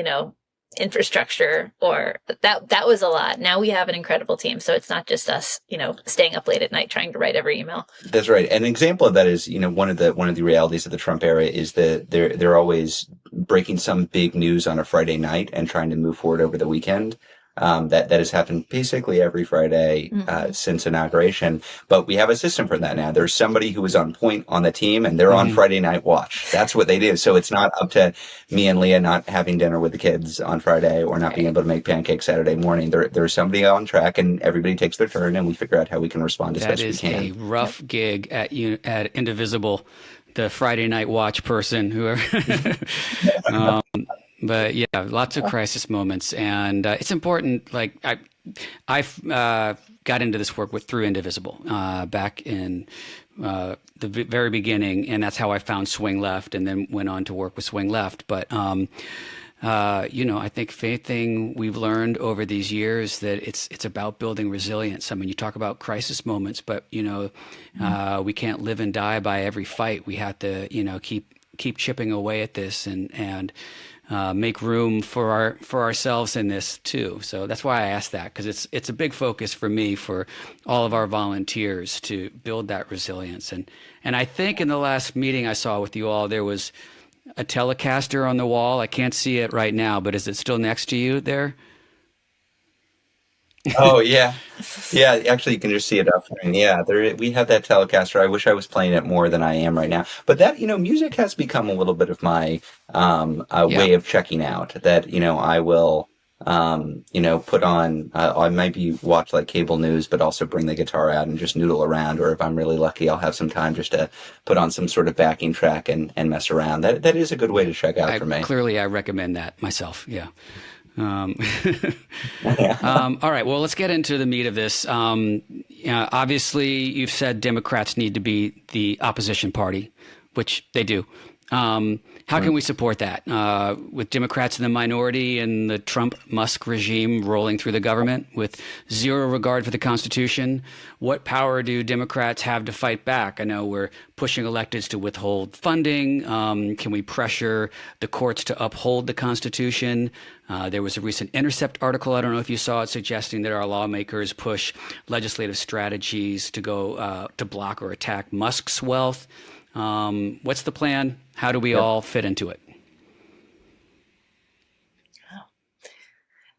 Speaker 5: infrastructure, or that was a lot. Now we have an incredible team, so it's not just us, staying up late at night trying to write every email. That's
Speaker 1: right. An example of that is, one of the realities of the Trump era is that they're always breaking some big news on a Friday night and trying to move forward over the weekend. That has happened basically every Friday since inauguration. But we have a system for that now. There's somebody who is on point on the team, and they're on Friday night watch. That's what they do. So it's not up to me and Leah not having dinner with the kids on Friday or not being able to make pancakes Saturday morning. There's somebody on track, and everybody takes their turn, and we figure out how we can respond as best we can.
Speaker 3: That is a rough gig at Indivisible, the Friday night watch person, whoever. But yeah, lots of crisis moments, and it's important. I've got into this work through Indivisible back in the very beginning, and that's how I found Swing Left, and then went on to work with Swing Left. But I think faith thing we've learned over these years that it's about building resilience. I mean, you talk about crisis moments, but we can't live and die by every fight. We have to keep chipping away at this and make room for ourselves in this too. So that's why I asked that, because it's a big focus for me, for all of our volunteers, to build that resilience. And I think in the last meeting I saw with you all, there was a Telecaster on the wall. I can't see it right now, but is it still next to you there?
Speaker 1: Oh yeah. Yeah, actually you can just see it up there. And yeah, we have that Telecaster. I wish I was playing it more than I am right now. But that, music has become a little bit of my way of checking out. That, I will put on, I maybe watch cable news, but also bring the guitar out and just noodle around. Or if I'm really lucky, I'll have some time just to put on some sort of backing track and mess around. That is a good way to check out for me.
Speaker 3: Clearly, I recommend that myself. Yeah. All right. Well, let's get into the meat of this. Obviously, you've said Democrats need to be the opposition party, which they do. How can we support that? With Democrats in the minority and the Trump-Musk regime rolling through the government with zero regard for the Constitution, what power do Democrats have to fight back? I know we're pushing electeds to withhold funding. Can we pressure the courts to uphold the Constitution? There was a recent Intercept article, I don't know if you saw it, suggesting that our lawmakers push legislative strategies to go to block or attack Musk's wealth. What's the plan? How do we all fit into it?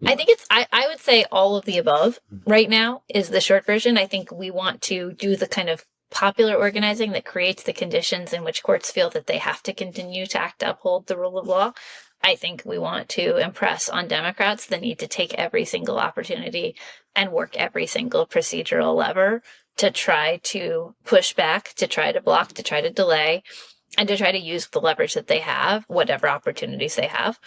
Speaker 5: I think I would say all of the above right now is the short version. I think we want to do the kind of popular organizing that creates the conditions in which courts feel that they have to continue to act to uphold the rule of law. I think we want to impress on Democrats the need to take every single opportunity and work every single procedural lever to try to push back, to try to block, to try to delay, and to try to use the leverage that they have, whatever opportunities they have.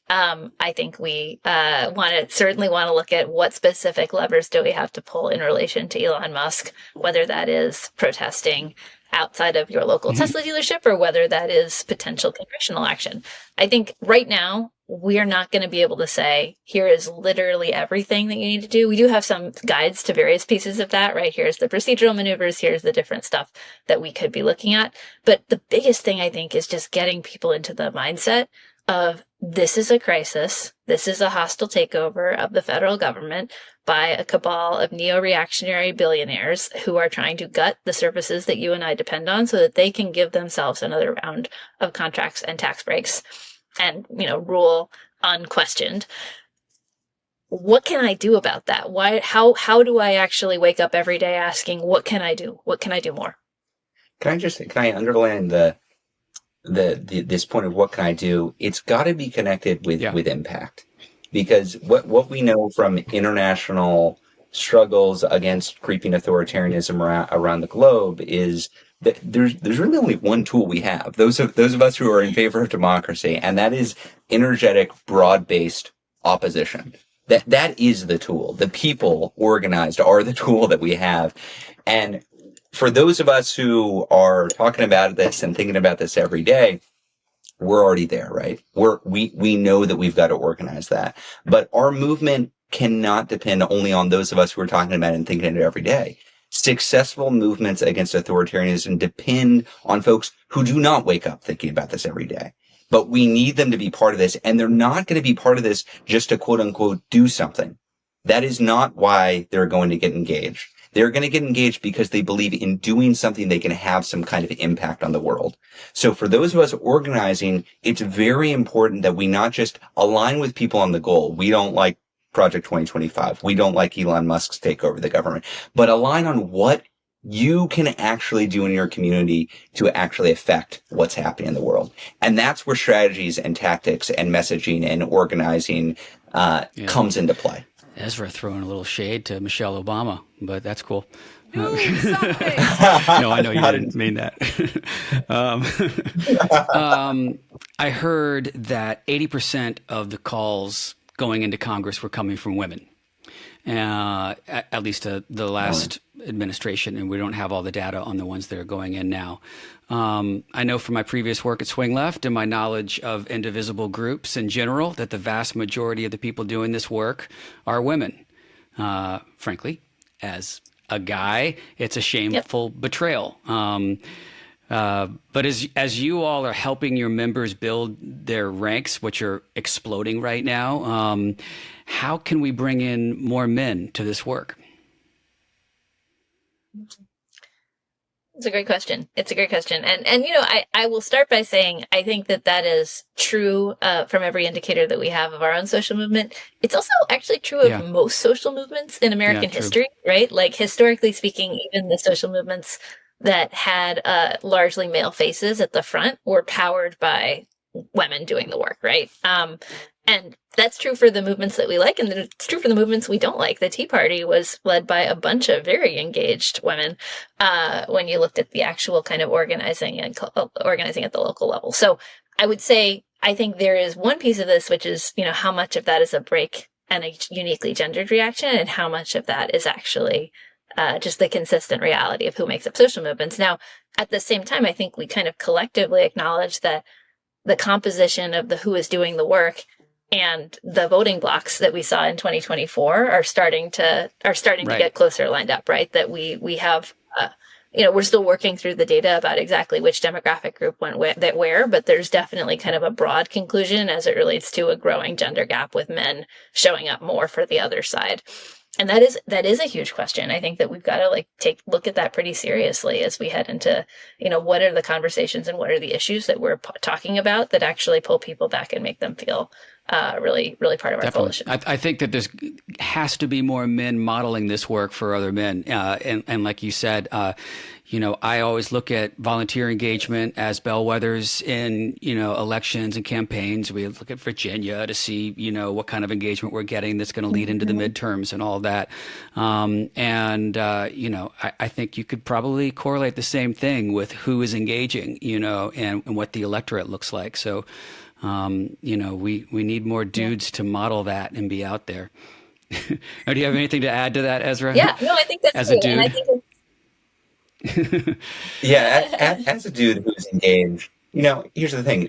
Speaker 5: I think we certainly want to look at what specific levers do we have to pull in relation to Elon Musk, whether that is protesting outside of your local Tesla dealership or whether that is potential congressional action. I think right now we're not going to be able to say, here is literally everything that you need to do. We do have some guides to various pieces of that, right? Here's the procedural maneuvers. Here's the different stuff that we could be looking at. But the biggest thing, I think, is just getting people into the mindset of this is a crisis. This is a hostile takeover of the federal government by a cabal of neo-reactionary billionaires who are trying to gut the services that you and I depend on so that they can give themselves another round of contracts and tax breaks and, rule unquestioned. What can I do about that? How do I actually wake up every day asking, what can I do? What can I do more?
Speaker 1: Can I underline this point of what can I do? It's got to be connected with impact, because what we know from international struggles against creeping authoritarianism around the globe is that there's really only one tool we have. Those of us who are in favor of democracy, and that is energetic, broad-based opposition. That is the tool. The people organized are the tool that we have, and for those of us who are talking about this and thinking about this every day, we're already there, right? We know that we've got to organize that. But our movement cannot depend only on those of us who are talking about it and thinking it every day. Successful movements against authoritarianism depend on folks who do not wake up thinking about this every day. But we need them to be part of this, and they're not going to be part of this just to quote unquote do something. That is not why they're going to get engaged. They're going to get engaged because they believe in doing something they can have some kind of impact on the world. So for those of us organizing, it's very important that we not just align with people on the goal. We don't like Project 2025. We don't like Elon Musk's takeover of the government, but align on what you can actually do in your community to actually affect what's happening in the world. And that's where strategies and tactics and messaging and organizing comes into play.
Speaker 3: Ezra throwing a little shade to Michelle Obama, but that's cool.
Speaker 4: Ooh, something.
Speaker 3: No, I know you didn't mean that. I heard that 80% of the calls going into Congress were coming from women, at least the last administration, and we don't have all the data on the ones that are going in now. I know from my previous work at Swing Left and my knowledge of indivisible groups in general that the vast majority of the people doing this work are women. Frankly, as a guy, it's a shameful betrayal. But as you all are helping your members build their ranks, which are exploding right now, how can we bring in more men to this work?
Speaker 5: It's a great question. And I will start by saying I think that is true from every indicator that we have of our own social movement. It's also actually true of most social movements in American history, right? Like historically speaking, even the social movements that had largely male faces at the front were powered by women doing the work, right? And that's true for the movements that we like, and it's true for the movements we don't like. The Tea Party was led by a bunch of very engaged women when you looked at the actual kind of organizing and organizing at the local level. So I would say I think there is one piece of this, which is, how much of that is a break and a uniquely gendered reaction, and how much of that is actually just the consistent reality of who makes up social movements. Now, at the same time, I think we kind of collectively acknowledge that the composition of the who is doing the work and the voting blocks that we saw in 2024 are starting to get closer lined up, right? That we have, we're still working through the data about exactly which demographic group went where, but there's definitely kind of a broad conclusion as it relates to a growing gender gap with men showing up more for the other side. And that is a huge question. I think that we've got to look at that pretty seriously as we head into, what are the conversations and what are the issues that we're talking about that actually pull people back and make them feel really, really part of our coalition.
Speaker 3: I think that there's has to be more men modeling this work for other men. And like you said, I always look at volunteer engagement as bellwethers in, elections and campaigns. We look at Virginia to see, what kind of engagement we're getting that's going to lead into the midterms and all that. I think you could probably correlate the same thing with who is engaging, and what the electorate looks like. So, we need more dudes to model that and be out there. Do you have anything to add to that, Ezra?
Speaker 5: Yeah, no, I think that's
Speaker 3: as
Speaker 5: great.
Speaker 3: a dude.
Speaker 5: And I think
Speaker 1: As a dude who's engaged, here's the thing.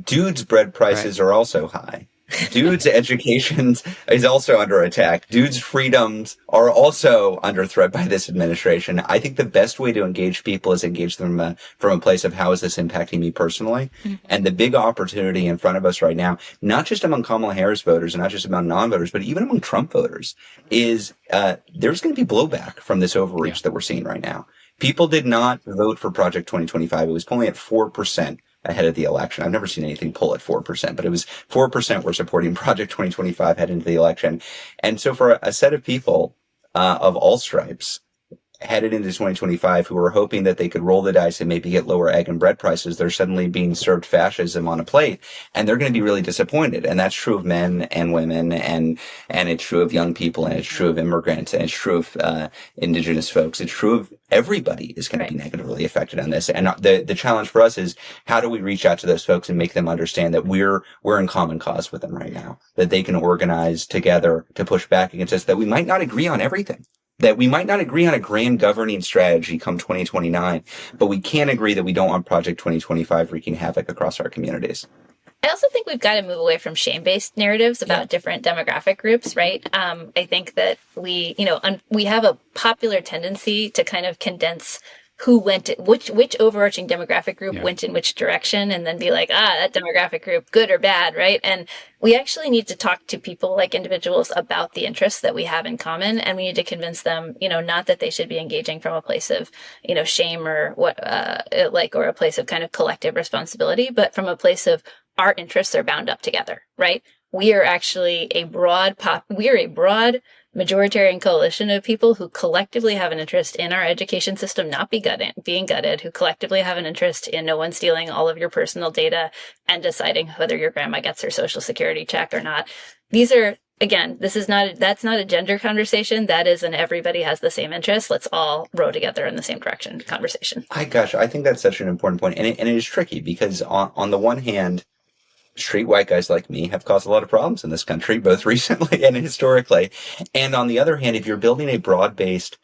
Speaker 1: Dudes' bread prices are also high. Dudes' education is also under attack. Dudes' freedoms are also under threat by this administration. I think the best way to engage people is engage them from a place of how is this impacting me personally? Mm-hmm. And the big opportunity in front of us right now, not just among Kamala Harris voters and not just among non-voters, but even among Trump voters, is there's going to be blowback from this overreach that we're seeing right now. People did not vote for Project 2025. It was polling at 4% ahead of the election. I've never seen anything pull at 4%, but it was 4% were supporting Project 2025 heading into the election. And so for a set of people of all stripes headed into 2025 who were hoping that they could roll the dice and maybe get lower egg and bread prices, they're suddenly being served fascism on a plate, and they're going to be really disappointed. And that's true of men and women, and it's true of young people, and it's true of immigrants, and it's true of indigenous folks. It's true of everybody is going to be negatively affected on this. And the challenge for us is how do we reach out to those folks and make them understand that we're in common cause with them right now, that they can organize together to push back against us, that we might not agree on everything. That we might not agree on a grand governing strategy come 2029, but we can agree that we don't want Project 2025 wreaking havoc across our communities.
Speaker 5: I also think we've got to move away from shame-based narratives about different demographic groups, right? I think that we have a popular tendency to kind of condense who went, which overarching demographic group went in which direction, and then be like, that demographic group, good or bad, right? And we actually need to talk to people like individuals about the interests that we have in common, and we need to convince them, not that they should be engaging from a place of, shame or or a place of kind of collective responsibility, but from a place of our interests are bound up together, right? We are actually a broad majoritarian coalition of people who collectively have an interest in our education system not being gutted, who collectively have an interest in no one stealing all of your personal data and deciding whether your grandma gets her Social Security check or not. These are, again, that's not a gender conversation. That is an everybody has the same interest. Let's all row together in the same direction conversation.
Speaker 1: I think that's such an important point. And it is tricky because on the one hand, street white guys like me have caused a lot of problems in this country, both recently and historically. And on the other hand, if you're building a broad-based,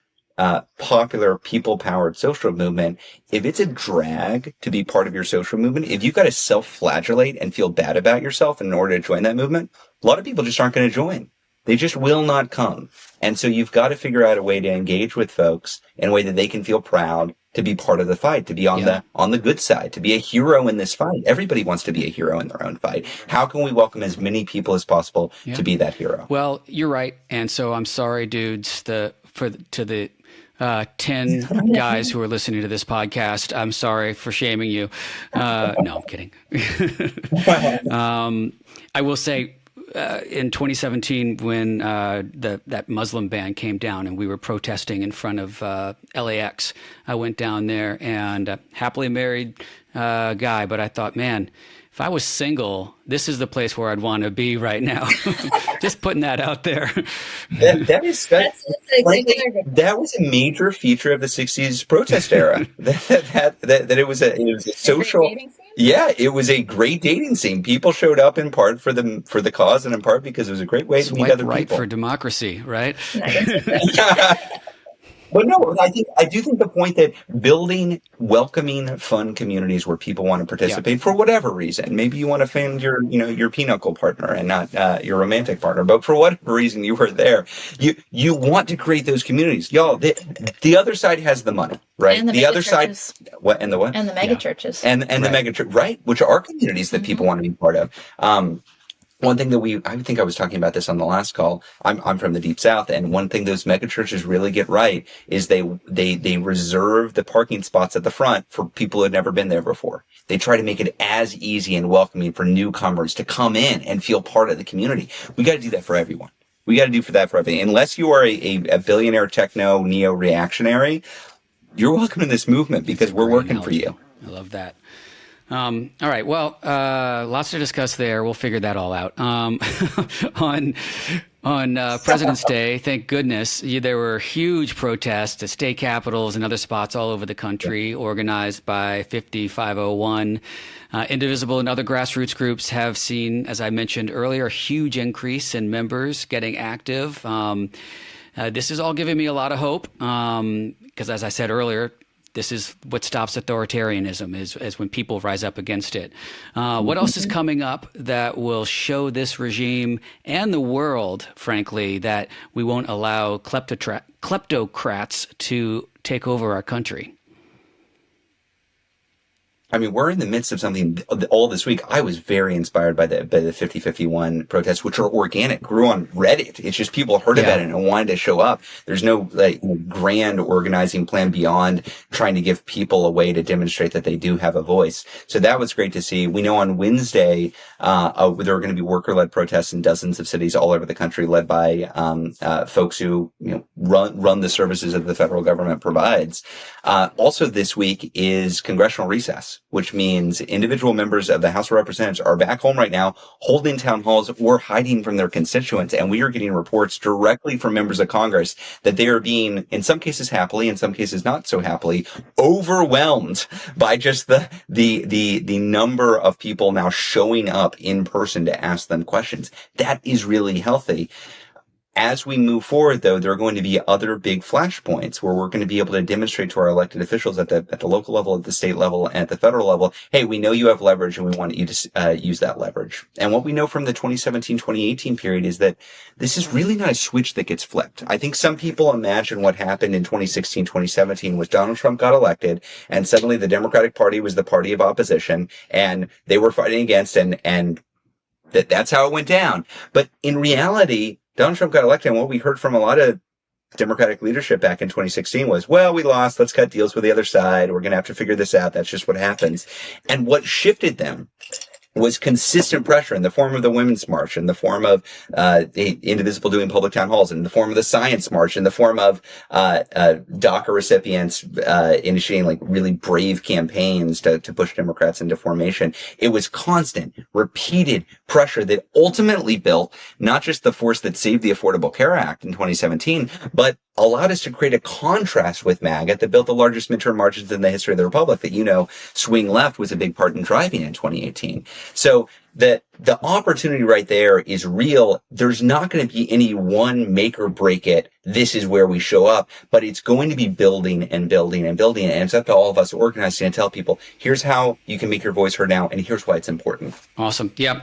Speaker 1: popular, people-powered social movement, if it's a drag to be part of your social movement, if you've got to self-flagellate and feel bad about yourself in order to join that movement, a lot of people just aren't going to join. They just will not come. And so you've got to figure out a way to engage with folks in a way that they can feel proud to be part of the fight, to be on the good side, to be a hero in this fight. Everybody wants to be a hero in their own fight. How can we welcome as many people as possible to be that hero?
Speaker 3: Well, you're right. And so I'm sorry, dudes, to the 10 guys who are listening to this podcast. I'm sorry for shaming you. No, I'm kidding. I will say, in 2017, when that Muslim ban came down and we were protesting in front of LAX, I went down there and happily married guy. But I thought, man, if I was single, this is the place where I'd want to be right now. Just putting that out there.
Speaker 1: That was a major feature of the 60s protest era. that it was a social. Yeah, it was a great dating scene. People showed up in part for the cause, and in part because it was a great way to meet other
Speaker 3: right
Speaker 1: people.
Speaker 3: For democracy, right?
Speaker 1: But no, I do think the point that building welcoming, fun communities where people want to participate for whatever reason. Maybe you want to find your pinochle partner and not your romantic partner, but for whatever reason you were there, you want to create those communities, y'all. The other side has the money, right?
Speaker 5: And
Speaker 1: the other side,
Speaker 5: churches.
Speaker 1: what and the what
Speaker 5: And the mega churches.
Speaker 1: and the mega church, right? Which are communities that people want to be part of. One thing that I think I was talking about this on the last call. I'm from the Deep South, and one thing those mega churches really get right is they reserve the parking spots at the front for people who had never been there before. They try to make it as easy and welcoming for newcomers to come in and feel part of the community. We got to do that for everyone. We got to do that for everything. Unless you are a billionaire techno neo reactionary, you're welcome in this movement because we're working for you.
Speaker 3: I love that. All right. Well, lots to discuss there. We'll figure that all out. On President's Day, thank goodness, there were huge protests at state capitals and other spots all over the country, organized by 5501. Indivisible and other grassroots groups have seen, as I mentioned earlier, a huge increase in members getting active. This is all giving me a lot of hope because, as I said earlier, this is what stops authoritarianism is when people rise up against it. What else is coming up that will show this regime and the world, frankly, that we won't allow kleptocrats to take over our country?
Speaker 1: I mean, we're in the midst of something all this week. I was very inspired by the 5051 protests, which are organic, grew on Reddit. It's just people heard about it and wanted to show up. There's no grand organizing plan beyond trying to give people a way to demonstrate that they do have a voice. So that was great to see. We know on Wednesday, there are going to be worker-led protests in dozens of cities all over the country, led by folks who run the services that the federal government provides. Also this week is congressional recess, which means individual members of the House of Representatives are back home right now, holding town halls or hiding from their constituents. And we are getting reports directly from members of Congress that they are being, in some cases happily, in some cases not so happily, overwhelmed by just the number of people now showing up in person to ask them questions. That is really healthy. As we move forward, though, there are going to be other big flashpoints where we're going to be able to demonstrate to our elected officials at the local level, at the state level, and at the federal level, hey, we know you have leverage and we want you to use that leverage. And what we know from the 2017-2018 period is that this is really not a switch that gets flipped. I think some people imagine what happened in 2016-2017 was Donald Trump got elected and suddenly the Democratic Party was the party of opposition and they were fighting against and that's how it went down. But in reality, Donald Trump got elected, and what we heard from a lot of Democratic leadership back in 2016 was, well, we lost. Let's cut deals with the other side. We're going to have to figure this out. That's just what happens. And what shifted them was consistent pressure in the form of the Women's March, in the form of Indivisible doing public town halls, in the form of the Science March, in the form of DACA recipients initiating really brave campaigns to push Democrats into formation. It was constant, repeated pressure that ultimately built not just the force that saved the Affordable Care Act in 2017, but allowed us to create a contrast with MAGA that built the largest midterm margins in the history of the Republic that, swing left was a big part in driving in 2018. So the opportunity right there is real. There's not going to be any one make or break it. This is where we show up, but it's going to be building and building and building. And it's up to all of us organizing and tell people, here's how you can make your voice heard now. And here's why it's important.
Speaker 3: Awesome. Yeah.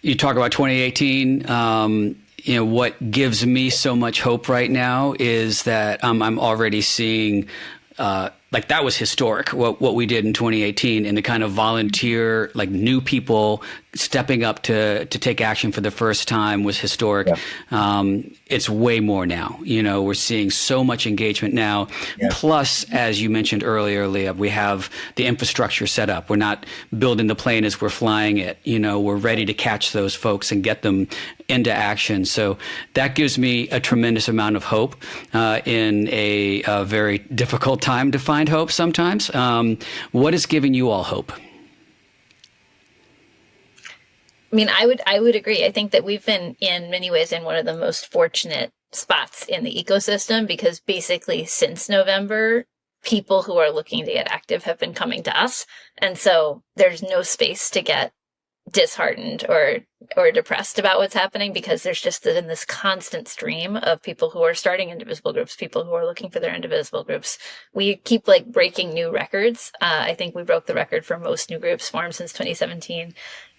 Speaker 3: You talk about 2018. What gives me so much hope right now is that I'm already seeing that was historic, what we did in 2018, and the kind of volunteer, new people stepping up to take action for the first time was historic. Yeah. It's way more now. We're seeing so much engagement now. Yeah. Plus, as you mentioned earlier, Leah, we have the infrastructure set up. We're not building the plane as we're flying it. We're ready to catch those folks and get them into action. So that gives me a tremendous amount of hope in a very difficult time to find hope sometimes. What is giving you all hope?
Speaker 5: I mean, I would agree. I think that we've been in many ways in one of the most fortunate spots in the ecosystem because basically since November, people who are looking to get active have been coming to us. And so there's no space to get disheartened or depressed about what's happening, because there's just been this constant stream of people who are starting indivisible groups, people who are looking for their indivisible groups. We keep like breaking new records. I think we broke the record for most new groups formed since 2017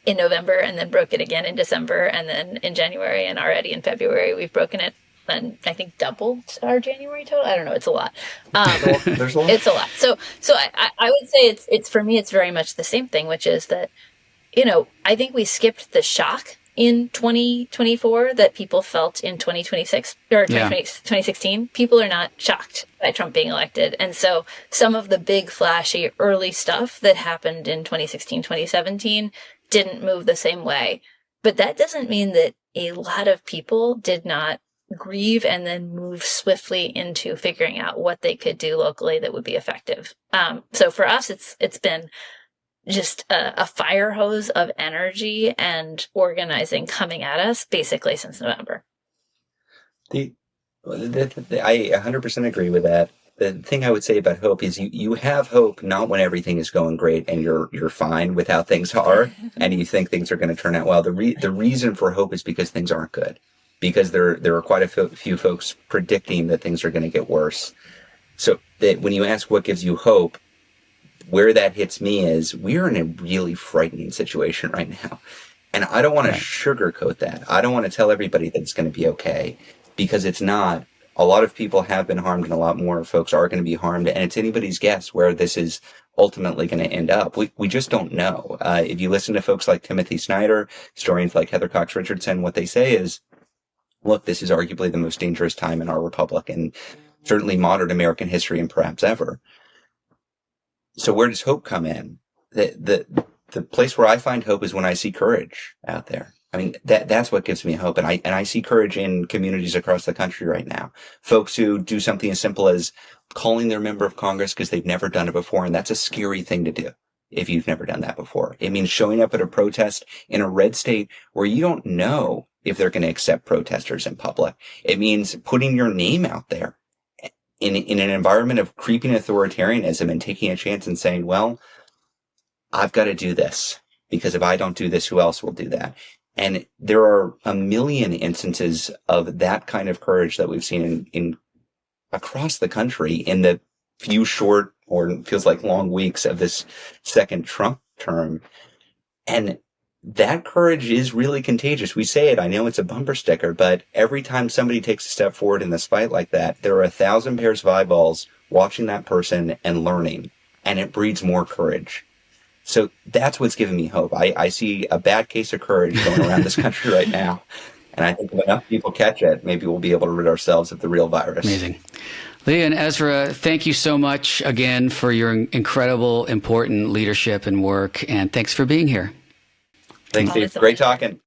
Speaker 5: in November, and then broke it again in December, and then in January, and already in February we've broken it, and I think doubled our January total. I don't know. It's a lot.
Speaker 1: There's a lot.
Speaker 5: It's a lot. So I would say it's for me, it's very much the same thing, which is that, I think we skipped the shock in 2024 that people felt in 2026 or 2016. People are not shocked by Trump being elected. And so some of the big, flashy, early stuff that happened in 2016, 2017 didn't move the same way. But that doesn't mean that a lot of people did not grieve and then move swiftly into figuring out what they could do locally that would be effective. So for us, it's been just a fire hose of energy and organizing coming at us basically since November.
Speaker 1: I 100% agree with that. The thing I would say about hope is you have hope not when everything is going great and you're fine with how things are and you think things are going to turn out well. The reason for hope is because things aren't good, because there are quite a few folks predicting that things are going to get worse. So that when you ask what gives you hope, where that hits me is we're in a really frightening situation right now. And I don't want to sugarcoat that. I don't want to tell everybody that it's going to be okay, because it's not. A lot of people have been harmed and a lot more folks are going to be harmed. And it's anybody's guess where this is ultimately going to end up. We just don't know. If you listen to folks like Timothy Snyder, historians like Heather Cox Richardson, what they say is, look, this is arguably the most dangerous time in our republic and certainly modern American history and perhaps ever. So where does hope come in? The place where I find hope is when I see courage out there. I mean, that's what gives me hope. And I see courage in communities across the country right now. Folks who do something as simple as calling their member of Congress because they've never done it before. And that's a scary thing to do if you've never done that before. It means showing up at a protest in a red state where you don't know if they're going to accept protesters in public. It means putting your name out there in an environment of creeping authoritarianism and taking a chance and saying, well, I've got to do this, because if I don't do this, who else will do that? And there are a million instances of that kind of courage that we've seen in across the country in the few short, or it feels like long, weeks of this second Trump term. And that courage is really contagious. We say it, I know it's a bumper sticker, but every time somebody takes a step forward in this fight like that, there are 1,000 pairs of eyeballs watching that person and learning, and it breeds more courage. So that's what's giving me hope. I see a bad case of courage going around this country right now. And I think if enough people catch it, maybe we'll be able to rid ourselves of the real virus.
Speaker 3: Amazing. Leah and Ezra, thank you so much again for your incredible, important leadership and work. And thanks for being here.
Speaker 1: Thanks, Steve. Great talking.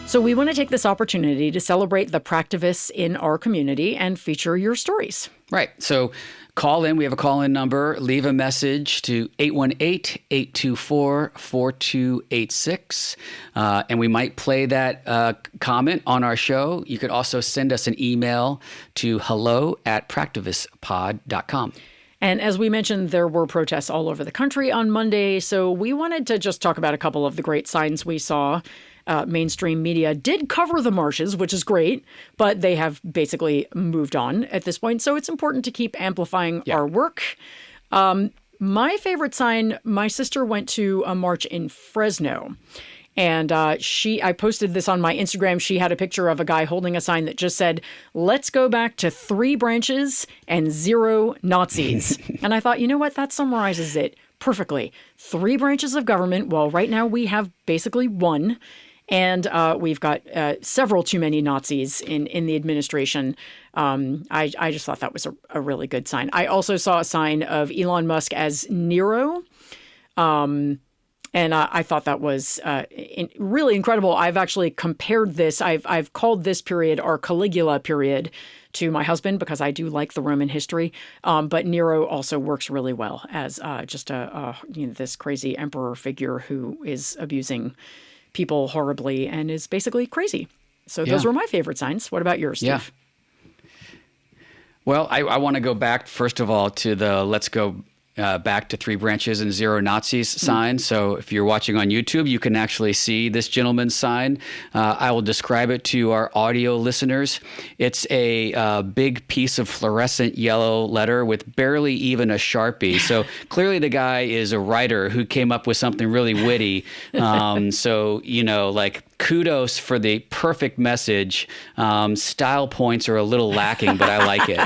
Speaker 2: So we want to take this opportunity to celebrate the Practivists in our community and feature your stories.
Speaker 3: Right. So call in. We have a call-in number. Leave a message to 818-824-4286. And we might play that comment on our show. You could also send us an email to hello@practivistpod.com.
Speaker 2: And as we mentioned, there were protests all over the country on Monday. So we wanted to just talk about a couple of the great signs we saw. Mainstream media did cover the marches, which is great, but they have basically moved on at this point. So it's important to keep amplifying our work. My favorite sign, my sister went to a march in Fresno. And I posted this on my Instagram. She had a picture of a guy holding a sign that just said, "Let's go back to 3 branches and 0 Nazis." And I thought, you know what? That summarizes it perfectly. 3 branches of government. Well, right now we have basically 1. And we've got several too many Nazis in the administration. I just thought that was a really good sign. I also saw a sign of Elon Musk as Nero. And I thought that was really incredible. I've actually compared this. I've called this period our Caligula period to my husband because I do like the Roman history. But Nero also works really well as just this crazy emperor figure who is abusing people horribly and is basically crazy. So those were my favorite signs. What about yours, Steve?
Speaker 3: Yeah. Well, I want to go back, first of all, to the let's go back to 3 branches and 0 Nazis sign. So if you're watching on YouTube, you can actually see this gentleman's sign. I will describe it to our audio listeners. It's a big piece of fluorescent yellow letter with barely even a Sharpie. So clearly the guy is a writer who came up with something really witty. So, like, kudos for the perfect message. Style points are a little lacking, but I like it.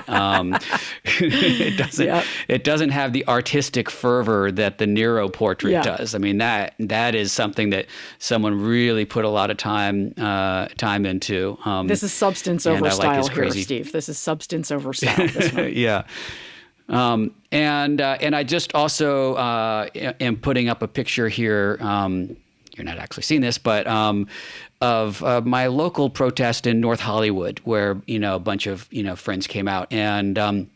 Speaker 3: It doesn't have the artistic fervor that the Nero portrait does. I mean, that is something that someone really put a lot of time into.
Speaker 2: This is substance over style here,
Speaker 3: crazy...
Speaker 2: Steve. This is substance over style. This one.
Speaker 3: Yeah. And I just also am putting up a picture here. You're not actually seeing this, but of my local protest in North Hollywood, where a bunch of friends came out, and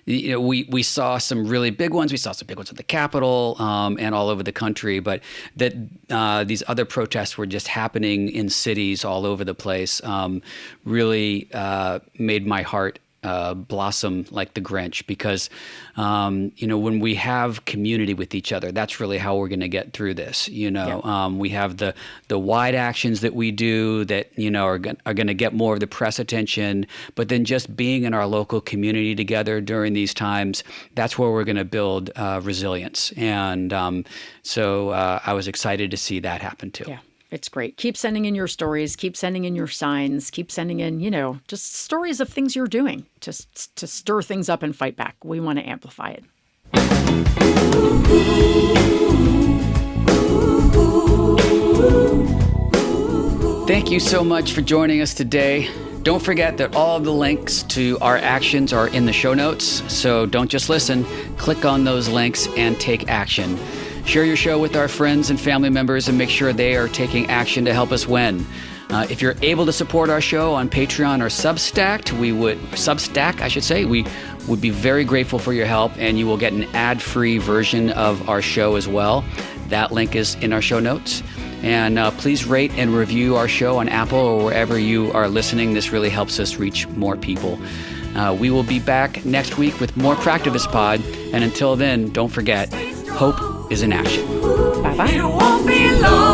Speaker 3: we saw some really big ones. We saw some big ones at the Capitol and all over the country, but that these other protests were just happening in cities all over the place. Really made my heart blossom like the Grinch, because when we have community with each other, that's really how we're going to get through this. We have the wide actions that we do that are going to get more of the press attention, but then just being in our local community together during these times, that's where we're going to build resilience. And so I was excited to see that happen too.
Speaker 2: Yeah. It's great. Keep sending in your stories. Keep sending in your signs. Keep sending in, just stories of things you're doing just to stir things up and fight back. We want to amplify it.
Speaker 3: Thank you so much for joining us today. Don't forget that all of the links to our actions are in the show notes. So don't just listen. Click on those links and take action. Share your show with our friends and family members and make sure they are taking action to help us win. If you're able to support our show on Patreon or Substack, we would be very grateful for your help, and you will get an ad-free version of our show as well. That link is in our show notes. And please rate and review our show on Apple or wherever you are listening. This really helps us reach more people. We will be back next week with more Practivist Pod. And until then, don't forget, hope is in action.
Speaker 2: Bye-bye.
Speaker 4: It won't be long.